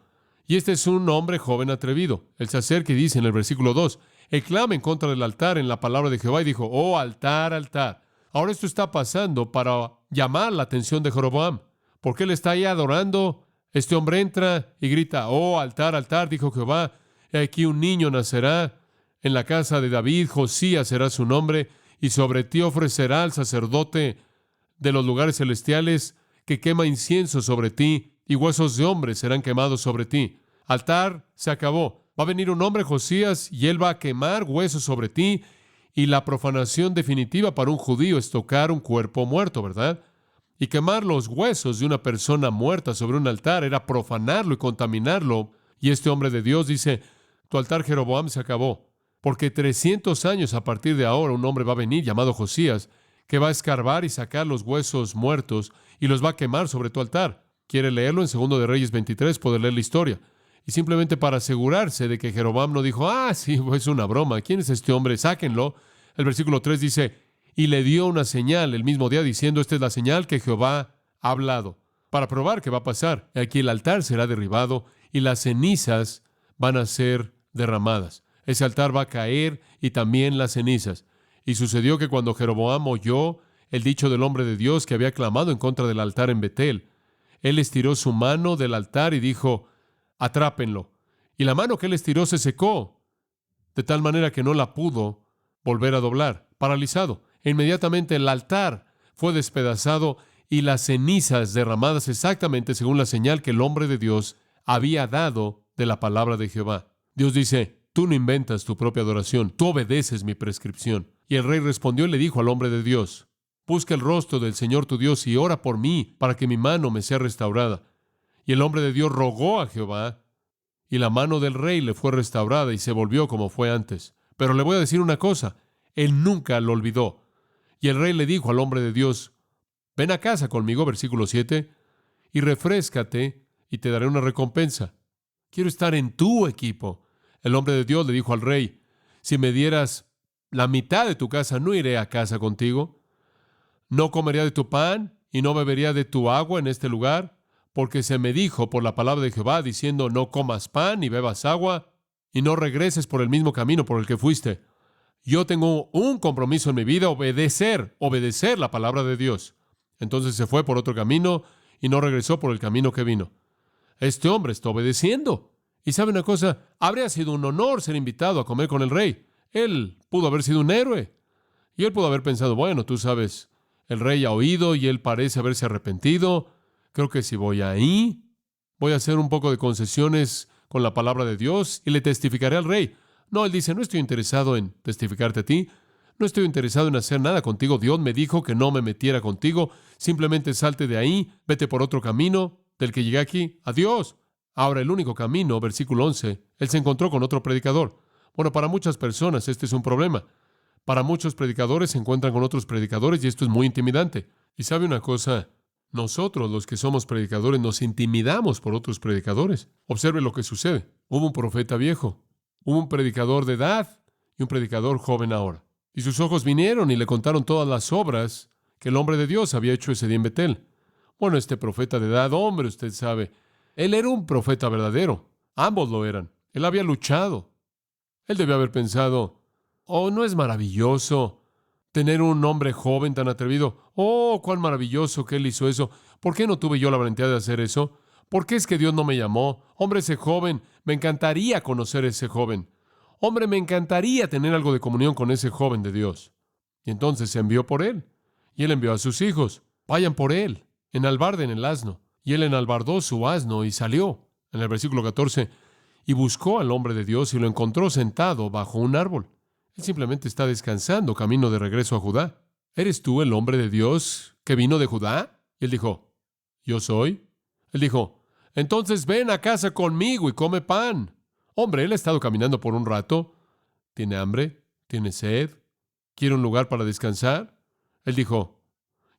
Y este es un hombre joven atrevido. Él se acerca y dice en el versículo 2, él clama en contra del altar en la palabra de Jehová y dijo, oh altar, altar. Ahora esto está pasando para llamar la atención de Jeroboam, porque él está ahí adorando. Este hombre entra y grita, oh altar, altar, dijo Jehová, he aquí un niño nacerá en la casa de David, Josías será su nombre, y sobre ti ofrecerá al sacerdote de los lugares celestiales que quema incienso sobre ti, y huesos de hombres serán quemados sobre ti. Altar, se acabó. Va a venir un hombre, Josías, y él va a quemar huesos sobre ti, y la profanación definitiva para un judío es tocar un cuerpo muerto, ¿verdad? Y quemar los huesos de una persona muerta sobre un altar era profanarlo y contaminarlo. Y este hombre de Dios dice, tu altar, Jeroboam, se acabó. Porque 300 años a partir de ahora un hombre va a venir llamado Josías, que va a escarbar y sacar los huesos muertos y los va a quemar sobre tu altar. ¿Quiere leerlo en 2 de Reyes 23? Poder leer la historia. Y simplemente para asegurarse de que Jeroboam no dijo, sí, es una broma, ¿quién es este hombre? Sáquenlo. El versículo 3 dice, y le dio una señal el mismo día diciendo, esta es la señal que Jehová ha hablado, para probar qué va a pasar. Aquí el altar será derribado y las cenizas van a ser derramadas. Ese altar va a caer y también las cenizas. Y sucedió que cuando Jeroboam oyó el dicho del hombre de Dios que había clamado en contra del altar en Betel, él estiró su mano del altar y dijo, atrápenlo. Y la mano que él estiró se secó, de tal manera que no la pudo volver a doblar, paralizado. E inmediatamente el altar fue despedazado y las cenizas derramadas exactamente según la señal que el hombre de Dios había dado de la palabra de Jehová. Dios dice, tú no inventas tu propia adoración, tú obedeces mi prescripción. Y el rey respondió y le dijo al hombre de Dios, busca el rostro del Señor tu Dios y ora por mí para que mi mano me sea restaurada. Y el hombre de Dios rogó a Jehová, y la mano del rey le fue restaurada y se volvió como fue antes. Pero le voy a decir una cosa, él nunca lo olvidó. Y el rey le dijo al hombre de Dios, ven a casa conmigo, versículo 7, y refréscate y te daré una recompensa. Quiero estar en tu equipo. El hombre de Dios le dijo al rey, si me dieras la mitad de tu casa, no iré a casa contigo. No comería de tu pan y no bebería de tu agua en este lugar, porque se me dijo por la palabra de Jehová, diciendo, no comas pan ni bebas agua, y no regreses por el mismo camino por el que fuiste. Yo tengo un compromiso en mi vida, obedecer la palabra de Dios. Entonces se fue por otro camino y no regresó por el camino que vino. Este hombre está obedeciendo. Y ¿sabe una cosa? Habría sido un honor ser invitado a comer con el rey. Él pudo haber sido un héroe. Y él pudo haber pensado, bueno, tú sabes, el rey ha oído y él parece haberse arrepentido. Creo que si voy ahí, voy a hacer un poco de concesiones con la palabra de Dios y le testificaré al rey. No, él dice, no estoy interesado en testificarte a ti. No estoy interesado en hacer nada contigo. Dios me dijo que no me metiera contigo. Simplemente salte de ahí, vete por otro camino del que llegué aquí. Adiós. Ahora, el único camino, versículo 11, él se encontró con otro predicador. Bueno, para muchas personas este es un problema. Para muchos predicadores se encuentran con otros predicadores y esto es muy intimidante. Y ¿sabe una cosa? Nosotros, los que somos predicadores, nos intimidamos por otros predicadores. Observe lo que sucede. Hubo un profeta viejo, hubo un predicador de edad y un predicador joven ahora. Y sus ojos vinieron y le contaron todas las obras que el hombre de Dios había hecho ese día en Betel. Bueno, este profeta de edad, hombre, usted sabe, él era un profeta verdadero. Ambos lo eran. Él había luchado. Él debió haber pensado, oh, ¿no es maravilloso tener un hombre joven tan atrevido? Oh, cuán maravilloso que él hizo eso. ¿Por qué no tuve yo la valentía de hacer eso? ¿Por qué es que Dios no me llamó? Hombre, ese joven, me encantaría conocer a ese joven. Hombre, me encantaría tener algo de comunión con ese joven de Dios. Y entonces se envió por él. Y él envió a sus hijos. Vayan por él. Enalbarden el asno. Y él enalbardó su asno y salió. En el versículo 14, y buscó al hombre de Dios y lo encontró sentado bajo un árbol. Él simplemente está descansando camino de regreso a Judá. ¿Eres tú el hombre de Dios que vino de Judá? Y él dijo, yo soy. Él dijo, entonces ven a casa conmigo y come pan. Hombre, él ha estado caminando por un rato. ¿Tiene hambre? ¿Tiene sed? ¿Quiere un lugar para descansar? Él dijo,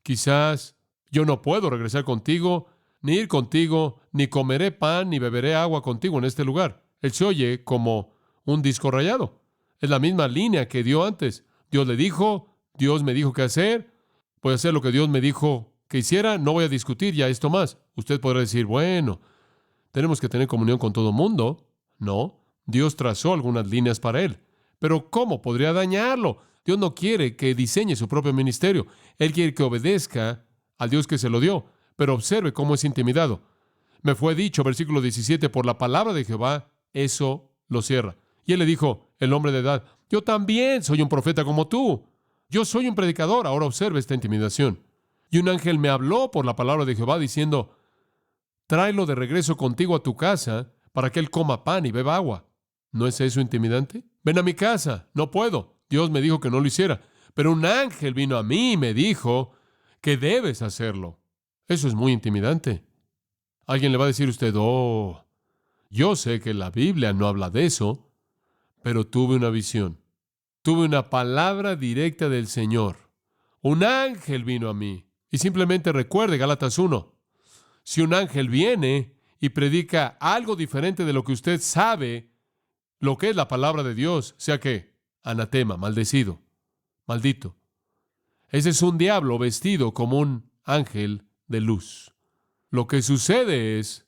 quizás yo no puedo regresar contigo, ni ir contigo, ni comeré pan, ni beberé agua contigo en este lugar. Él se oye como un disco rayado. Es la misma línea que dio antes. Dios le dijo, Dios me dijo qué hacer, voy a hacer lo que Dios me dijo que hiciera, no voy a discutir ya esto más. Usted podrá decir, bueno, tenemos que tener comunión con todo mundo. No, Dios trazó algunas líneas para él. Pero ¿cómo podría dañarlo? Dios no quiere que diseñe su propio ministerio. Él quiere que obedezca al Dios que se lo dio. Pero observe cómo es intimidado. Me fue dicho, versículo 17, por la palabra de Jehová, eso lo cierra. Y él le dijo, el hombre de edad, yo también soy un profeta como tú. Yo soy un predicador. Ahora observe esta intimidación. Y un ángel me habló por la palabra de Jehová diciendo, tráelo de regreso contigo a tu casa para que él coma pan y beba agua. ¿No es eso intimidante? Ven a mi casa. No puedo. Dios me dijo que no lo hiciera. Pero un ángel vino a mí y me dijo que debes hacerlo. Eso es muy intimidante. Alguien le va a decir a usted, oh, yo sé que la Biblia no habla de eso, pero tuve una visión. Tuve una palabra directa del Señor. Un ángel vino a mí. Y simplemente recuerde Gálatas 1. Si un ángel viene y predica algo diferente de lo que usted sabe, lo que es la palabra de Dios, sea que anatema, maldecido, maldito. Ese es un diablo vestido como un ángel de luz. Lo que sucede es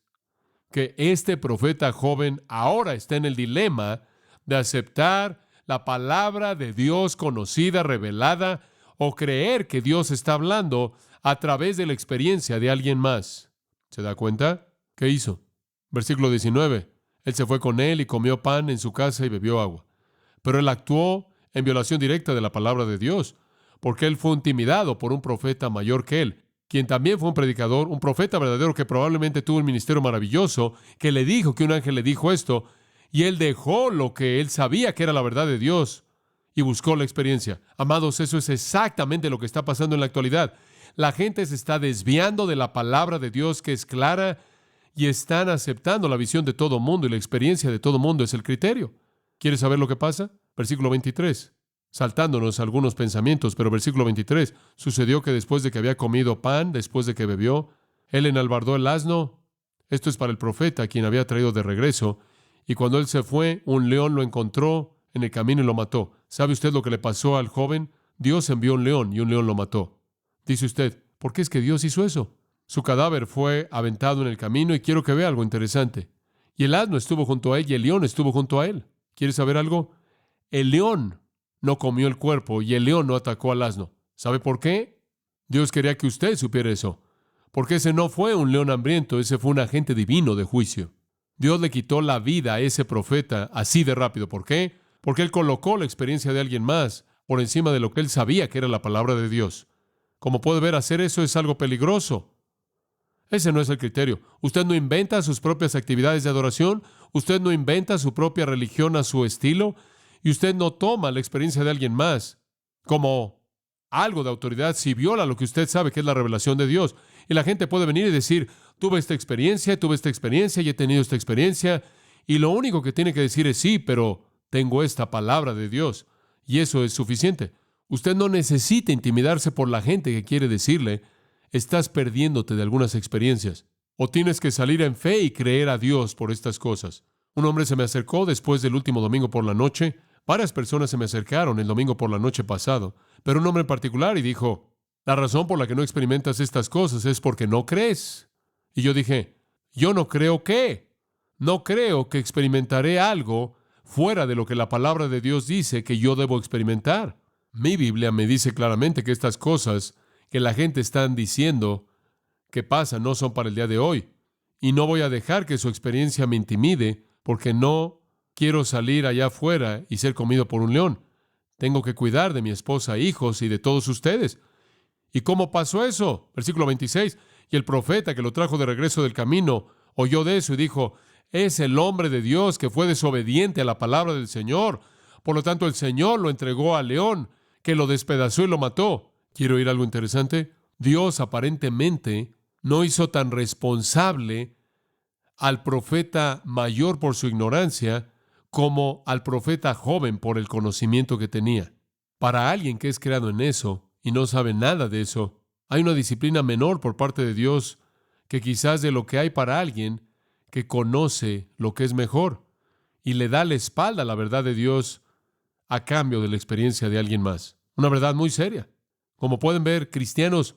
que este profeta joven ahora está en el dilema de aceptar la palabra de Dios conocida, revelada, o creer que Dios está hablando a través de la experiencia de alguien más. ¿Se da cuenta? ¿Qué hizo? Versículo 19. Él se fue con él y comió pan en su casa y bebió agua. Pero él actuó en violación directa de la palabra de Dios, porque él fue intimidado por un profeta mayor que él, quien también fue un predicador, un profeta verdadero que probablemente tuvo un ministerio maravilloso, que le dijo que un ángel le dijo esto, y él dejó lo que él sabía que era la verdad de Dios y buscó la experiencia. Amados, eso es exactamente lo que está pasando en la actualidad. La gente se está desviando de la palabra de Dios que es clara y están aceptando la visión de todo mundo y la experiencia de todo mundo es el criterio. ¿Quieres saber lo que pasa? Versículo 23. Saltándonos algunos pensamientos, pero versículo 23. Sucedió que después de que había comido pan, después de que bebió, él enalbardó el asno. Esto es para el profeta, quien había traído de regreso. Y cuando él se fue, un león lo encontró en el camino y lo mató. ¿Sabe usted lo que le pasó al joven? Dios envió un león y un león lo mató. Dice usted, ¿por qué es que Dios hizo eso? Su cadáver fue aventado en el camino y quiero que vea algo interesante. Y el asno estuvo junto a él y el león estuvo junto a él. ¿Quieres saber algo? El león no comió el cuerpo y el león no atacó al asno. ¿Sabe por qué? Dios quería que usted supiera eso. Porque ese no fue un león hambriento, ese fue un agente divino de juicio. Dios le quitó la vida a ese profeta así de rápido. ¿Por qué? Porque él colocó la experiencia de alguien más por encima de lo que él sabía que era la palabra de Dios. Como puede ver, hacer eso es algo peligroso. Ese no es el criterio. Usted no inventa sus propias actividades de adoración, usted no inventa su propia religión a su estilo, y usted no toma la experiencia de alguien más como algo de autoridad si viola lo que usted sabe que es la revelación de Dios. Y la gente puede venir y decir, tuve esta experiencia y he tenido esta experiencia, y lo único que tiene que decir es sí, pero tengo esta palabra de Dios, y eso es suficiente. Usted no necesita intimidarse por la gente que quiere decirle, estás perdiéndote de algunas experiencias, o tienes que salir en fe y creer a Dios por estas cosas. Un hombre se me acercó después del último domingo por la noche, Varias personas se me acercaron el domingo por la noche pasado, pero un hombre en particular y dijo, la razón por la que no experimentas estas cosas es porque no crees. Y yo dije, yo no creo que. No creo que experimentaré algo fuera de lo que la palabra de Dios dice que yo debo experimentar. Mi Biblia me dice claramente que estas cosas que la gente está diciendo que pasan no son para el día de hoy. Y no voy a dejar que su experiencia me intimide porque no quiero salir allá afuera y ser comido por un león. Tengo que cuidar de mi esposa, hijos y de todos ustedes. ¿Y cómo pasó eso? Versículo 26. Y el profeta que lo trajo de regreso del camino oyó de eso y dijo, es el hombre de Dios que fue desobediente a la palabra del Señor. Por lo tanto, el Señor lo entregó al león, que lo despedazó y lo mató. ¿Quiero oír algo interesante? Dios aparentemente no hizo tan responsable al profeta mayor por su ignorancia como al profeta joven por el conocimiento que tenía. Para alguien que es creado en eso y no sabe nada de eso, hay una disciplina menor por parte de Dios que quizás de lo que hay para alguien que conoce lo que es mejor y le da la espalda a la verdad de Dios a cambio de la experiencia de alguien más. Una verdad muy seria. Como pueden ver, cristianos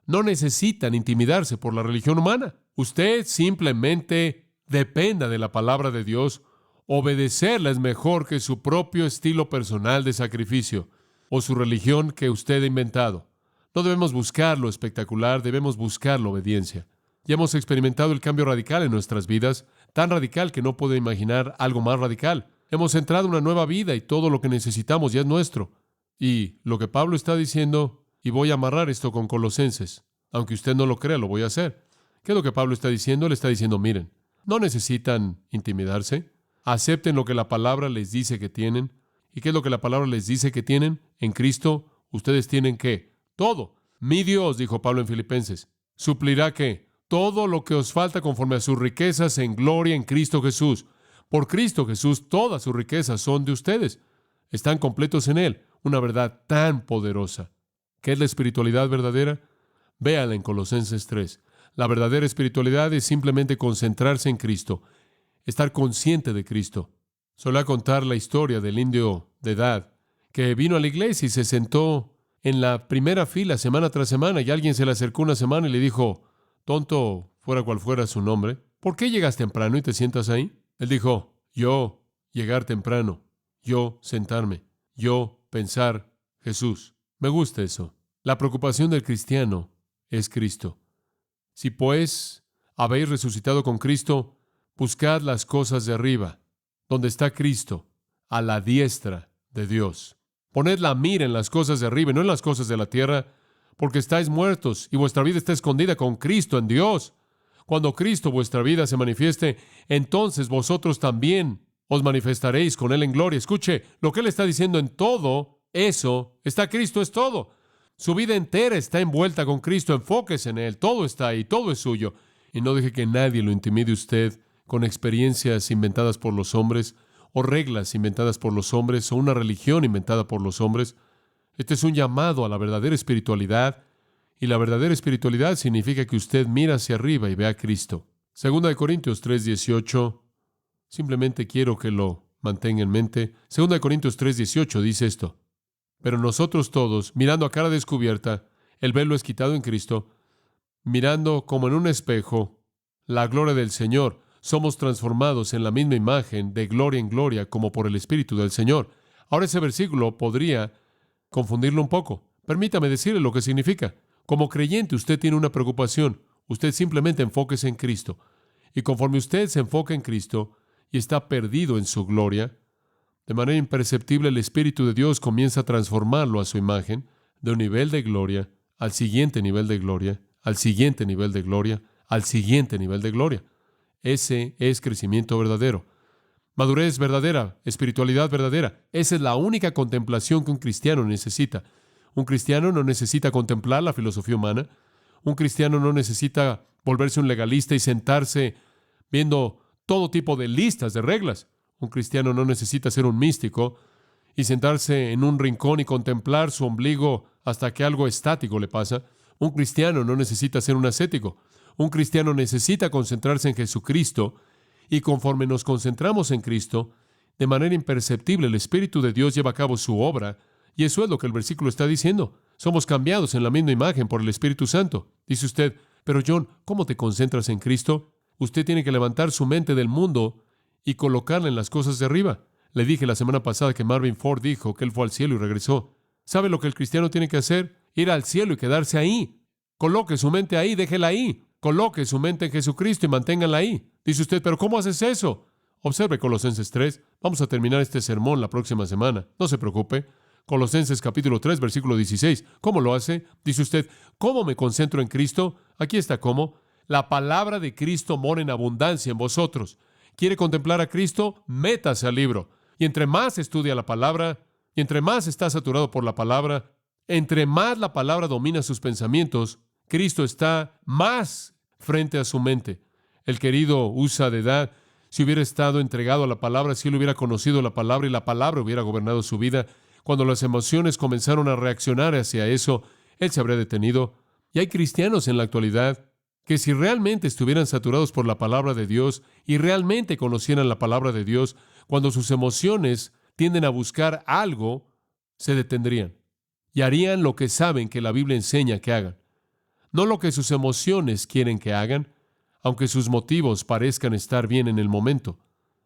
no necesitan intimidarse por la religión humana. Usted simplemente dependa de la palabra de Dios. Obedecerla es mejor que su propio estilo personal de sacrificio o su religión que usted ha inventado. No debemos buscar lo espectacular, debemos buscar la obediencia. Ya hemos experimentado el cambio radical en nuestras vidas, tan radical que no puedo imaginar algo más radical. Hemos entrado en una nueva vida y todo lo que necesitamos ya es nuestro. Y lo que Pablo está diciendo, y voy a amarrar esto con Colosenses, aunque usted no lo crea, lo voy a hacer. ¿Qué es lo que Pablo está diciendo? Él está diciendo, miren, no necesitan intimidarse, acepten lo que la palabra les dice que tienen. ¿Y qué es lo que la palabra les dice que tienen? En Cristo, ustedes tienen ¿qué? Todo. Mi Dios, dijo Pablo en Filipenses, suplirá ¿qué? Todo lo que os falta conforme a sus riquezas en gloria en Cristo Jesús. Por Cristo Jesús, todas sus riquezas son de ustedes. Están completos en Él. Una verdad tan poderosa. ¿Qué es la espiritualidad verdadera? Véala en Colosenses 3. La verdadera espiritualidad es simplemente concentrarse en Cristo, estar consciente de Cristo. Solía contar la historia del indio de edad que vino a la iglesia y se sentó en la primera fila semana tras semana y alguien se le acercó una semana y le dijo, tonto, fuera cual fuera su nombre, ¿por qué llegas temprano y te sientas ahí? Él dijo, yo llegar temprano, yo sentarme, yo pensar Jesús. Me gusta eso. La preocupación del cristiano es Cristo. Si pues habéis resucitado con Cristo, buscad las cosas de arriba, donde está Cristo, a la diestra de Dios. Poned la mira en las cosas de arriba y no en las cosas de la tierra, porque estáis muertos y vuestra vida está escondida con Cristo en Dios. Cuando Cristo vuestra vida se manifieste, entonces vosotros también os manifestaréis con Él en gloria. Escuche, lo que Él está diciendo en todo eso, está Cristo, es todo. Su vida entera está envuelta con Cristo, enfóquese en Él, todo está ahí, todo es suyo. Y no deje que nadie lo intimide usted con experiencias inventadas por los hombres, o reglas inventadas por los hombres, o una religión inventada por los hombres. Este es un llamado a la verdadera espiritualidad, y la verdadera espiritualidad significa que usted mira hacia arriba y ve a Cristo. Segunda de Corintios 3:18, simplemente quiero que lo mantenga en mente. Segunda de Corintios 3:18 dice esto, pero nosotros todos, mirando a cara descubierta, el velo es quitado en Cristo, mirando como en un espejo la gloria del Señor, somos transformados en la misma imagen de gloria en gloria como por el Espíritu del Señor. Ahora ese versículo podría confundirlo un poco. Permítame decirle lo que significa. Como creyente usted tiene una preocupación. Usted simplemente enfóquese en Cristo. Y conforme usted se enfoca en Cristo y está perdido en su gloria, de manera imperceptible el Espíritu de Dios comienza a transformarlo a su imagen, de un nivel de gloria al siguiente nivel de gloria, al siguiente nivel de gloria, al siguiente nivel de gloria. Ese es crecimiento verdadero. Madurez verdadera, espiritualidad verdadera. Esa es la única contemplación que un cristiano necesita. Un cristiano no necesita contemplar la filosofía humana. Un cristiano no necesita volverse un legalista y sentarse viendo todo tipo de listas de reglas. Un cristiano no necesita ser un místico y sentarse en un rincón y contemplar su ombligo hasta que algo estático le pasa. Un cristiano no necesita ser un ascético. Un cristiano necesita concentrarse en Jesucristo y conforme nos concentramos en Cristo, de manera imperceptible, el Espíritu de Dios lleva a cabo su obra, y eso es lo que el versículo está diciendo. Somos cambiados en la misma imagen por el Espíritu Santo. Dice usted, pero John, ¿cómo te concentras en Cristo? Usted tiene que levantar su mente del mundo y colocarla en las cosas de arriba. Le dije la semana pasada que Marvin Ford dijo que él fue al cielo y regresó. ¿Sabe lo que el cristiano tiene que hacer? Ir al cielo y quedarse ahí. Coloque su mente ahí, déjela ahí. Coloque su mente en Jesucristo y manténgala ahí. Dice usted, ¿pero cómo haces eso? Observe Colosenses 3. Vamos a terminar este sermón la próxima semana. No se preocupe. Colosenses capítulo 3, versículo 16. ¿Cómo lo hace? Dice usted, ¿cómo me concentro en Cristo? Aquí está cómo. La palabra de Cristo mora en abundancia en vosotros. ¿Quiere contemplar a Cristo? Métase al libro. Y entre más estudia la palabra, y entre más está saturado por la palabra, entre más la palabra domina sus pensamientos, Cristo está más frente a su mente. El querido Usa de edad, si hubiera estado entregado a la palabra, si él hubiera conocido la palabra y la palabra hubiera gobernado su vida, cuando las emociones comenzaron a reaccionar hacia eso, él se habría detenido. Y hay cristianos en la actualidad que si realmente estuvieran saturados por la palabra de Dios y realmente conocieran la palabra de Dios, cuando sus emociones tienden a buscar algo, se detendrían y harían lo que saben que la Biblia enseña que hagan. No lo que sus emociones quieren que hagan, aunque sus motivos parezcan estar bien en el momento.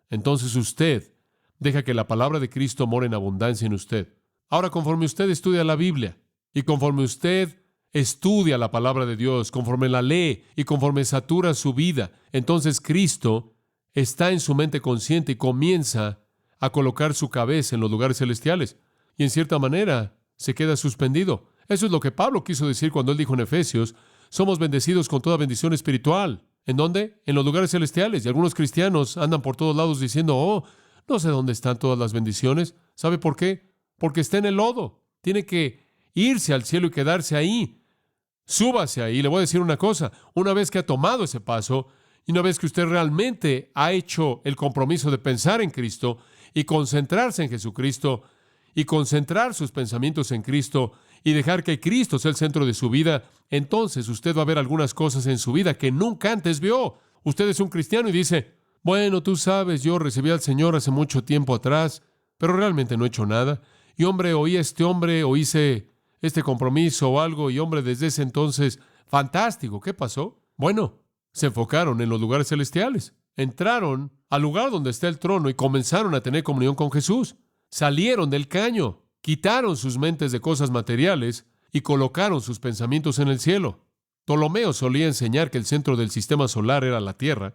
Entonces usted deja que la palabra de Cristo more en abundancia en usted. Ahora, conforme usted estudia la Biblia y conforme usted estudia la palabra de Dios, conforme la lee y conforme satura su vida, entonces Cristo está en su mente consciente y comienza a colocar su cabeza en los lugares celestiales. Y en cierta manera se queda suspendido. Eso es lo que Pablo quiso decir cuando él dijo en Efesios, somos bendecidos con toda bendición espiritual. ¿En dónde? En los lugares celestiales. Y algunos cristianos andan por todos lados diciendo, no sé dónde están todas las bendiciones. ¿Sabe por qué? Porque está en el lodo. Tiene que irse al cielo y quedarse ahí. Súbase ahí. Le voy a decir una cosa. Una vez que ha tomado ese paso, y una vez que usted realmente ha hecho el compromiso de pensar en Cristo y concentrarse en Jesucristo y concentrar sus pensamientos en Cristo y dejar que Cristo sea el centro de su vida, entonces usted va a ver algunas cosas en su vida que nunca antes vio. Usted es un cristiano y dice, bueno, tú sabes, yo recibí al Señor hace mucho tiempo atrás, pero realmente no he hecho nada. Y hombre, oí a este hombre, o hice este compromiso o algo, y hombre, desde ese entonces, fantástico, ¿qué pasó? Bueno, se enfocaron en los lugares celestiales. Entraron al lugar donde está el trono y comenzaron a tener comunión con Jesús. Salieron del caño, quitaron sus mentes de cosas materiales y colocaron sus pensamientos en el cielo. Ptolomeo solía enseñar que el centro del sistema solar era la Tierra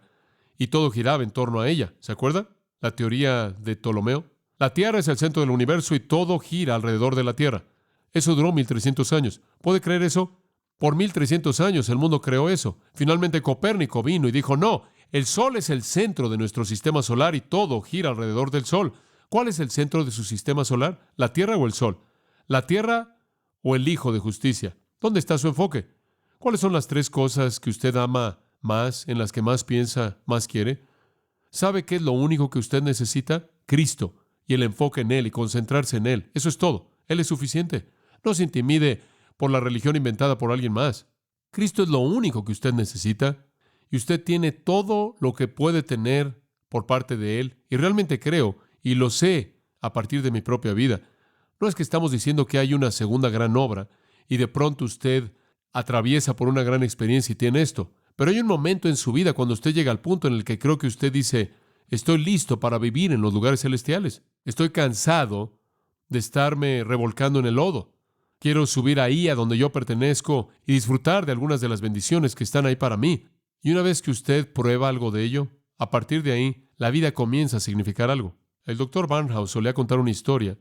y todo giraba en torno a ella. ¿Se acuerda? La teoría de Ptolomeo. La Tierra es el centro del universo y todo gira alrededor de la Tierra. Eso duró 1300 años. ¿Puede creer eso? Por 1300 años el mundo creó eso. Finalmente Copérnico vino y dijo, no, el Sol es el centro de nuestro sistema solar y todo gira alrededor del Sol. ¿Cuál es el centro de su sistema solar? ¿La Tierra o el Sol? ¿La Tierra o el Hijo de Justicia? ¿Dónde está su enfoque? ¿Cuáles son las tres cosas que usted ama más, en las que más piensa, más quiere? ¿Sabe qué es lo único que usted necesita? Cristo y el enfoque en Él y concentrarse en Él. Eso es todo. Él es suficiente. No se intimide por la religión inventada por alguien más. Cristo es lo único que usted necesita y usted tiene todo lo que puede tener por parte de Él. Y realmente creo, y lo sé a partir de mi propia vida, no es que estamos diciendo que hay una segunda gran obra y de pronto usted atraviesa por una gran experiencia y tiene esto. Pero hay un momento en su vida cuando usted llega al punto en el que creo que usted dice, estoy listo para vivir en los lugares celestiales. Estoy cansado de estarme revolcando en el lodo. Quiero subir ahí a donde yo pertenezco y disfrutar de algunas de las bendiciones que están ahí para mí. Y una vez que usted prueba algo de ello, a partir de ahí, la vida comienza a significar algo. El doctor Barnhouse solía contar una historia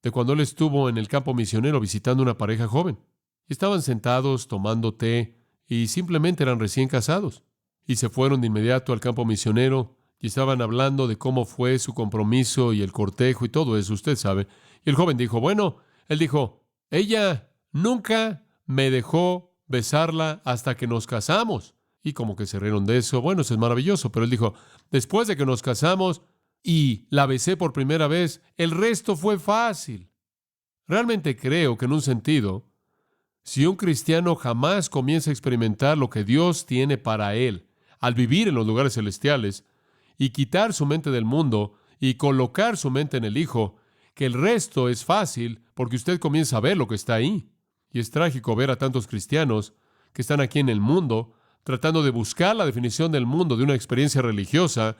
de cuando él estuvo en el campo misionero visitando una pareja joven. Estaban sentados tomando té y simplemente eran recién casados. Y se fueron de inmediato al campo misionero y estaban hablando de cómo fue su compromiso y el cortejo y todo eso, usted sabe. Y el joven dijo, él dijo, ella nunca me dejó besarla hasta que nos casamos. Y como que se rieron de eso. Bueno, eso es maravilloso. Pero él dijo, después de que nos casamos y la besé por primera vez, el resto fue fácil. Realmente creo que en un sentido, si un cristiano jamás comienza a experimentar lo que Dios tiene para él al vivir en los lugares celestiales y quitar su mente del mundo y colocar su mente en el Hijo, que el resto es fácil porque usted comienza a ver lo que está ahí. Y es trágico ver a tantos cristianos que están aquí en el mundo tratando de buscar la definición del mundo de una experiencia religiosa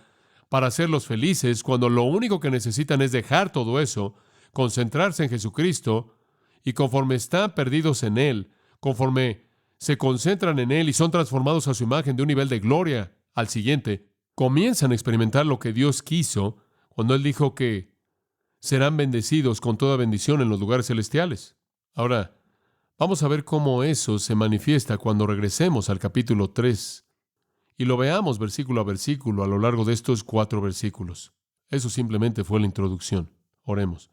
para hacerlos felices, cuando lo único que necesitan es dejar todo eso, concentrarse en Jesucristo, y conforme están perdidos en Él, conforme se concentran en Él y son transformados a su imagen de un nivel de gloria al siguiente, comienzan a experimentar lo que Dios quiso cuando Él dijo que serán bendecidos con toda bendición en los lugares celestiales. Ahora, vamos a ver cómo eso se manifiesta cuando regresemos al capítulo 3 y lo veamos versículo a versículo a lo largo de estos 4 versículos. Eso simplemente fue la introducción. Oremos.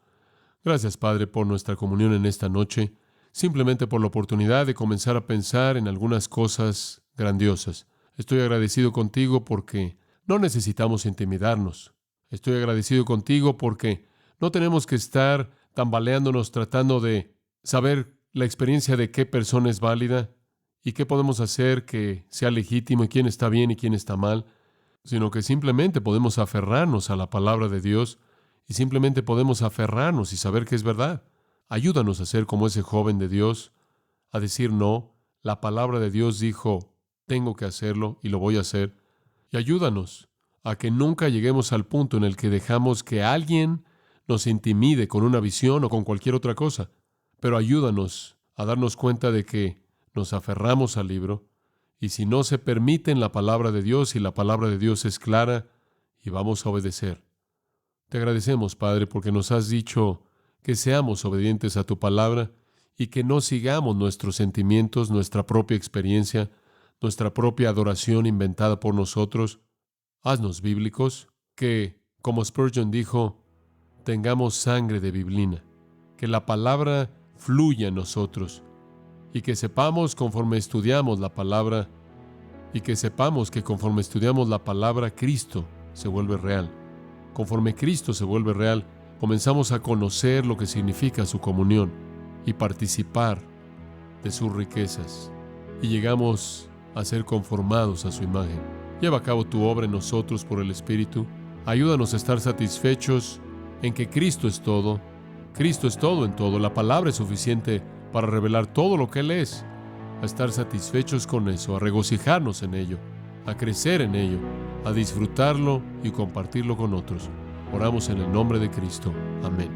Gracias, Padre, por nuestra comunión en esta noche, simplemente por la oportunidad de comenzar a pensar en algunas cosas grandiosas. Estoy agradecido contigo porque no necesitamos intimidarnos. Estoy agradecido contigo porque no tenemos que estar tambaleándonos tratando de saber la experiencia de qué persona es válida y qué podemos hacer que sea legítimo y quién está bien y quién está mal, sino que simplemente podemos aferrarnos a la palabra de Dios y simplemente podemos aferrarnos y saber que es verdad. Ayúdanos a ser como ese joven de Dios, a decir no. La palabra de Dios dijo, tengo que hacerlo y lo voy a hacer. Y ayúdanos a que nunca lleguemos al punto en el que dejamos que alguien nos intimide con una visión o con cualquier otra cosa. Pero ayúdanos a darnos cuenta de que nos aferramos al libro, y si no se permite en la palabra de Dios y la palabra de Dios es clara, y vamos a obedecer. Te agradecemos, Padre, porque nos has dicho que seamos obedientes a tu palabra y que no sigamos nuestros sentimientos, nuestra propia experiencia, nuestra propia adoración inventada por nosotros. Haznos bíblicos, que, como Spurgeon dijo, tengamos sangre de biblina, que la palabra fluya en nosotros y que sepamos conforme estudiamos la palabra y que sepamos que conforme estudiamos la palabra, Cristo se vuelve real. Conforme Cristo se vuelve real, comenzamos a conocer lo que significa su comunión y participar de sus riquezas y llegamos a ser conformados a su imagen. Lleva a cabo tu obra en nosotros por el Espíritu. Ayúdanos a estar satisfechos en que Cristo es todo. Cristo es todo en todo. La palabra es suficiente para revelar todo lo que Él es. A estar satisfechos con eso, a regocijarnos en ello, a crecer en ello, a disfrutarlo y compartirlo con otros. Oramos en el nombre de Cristo. Amén.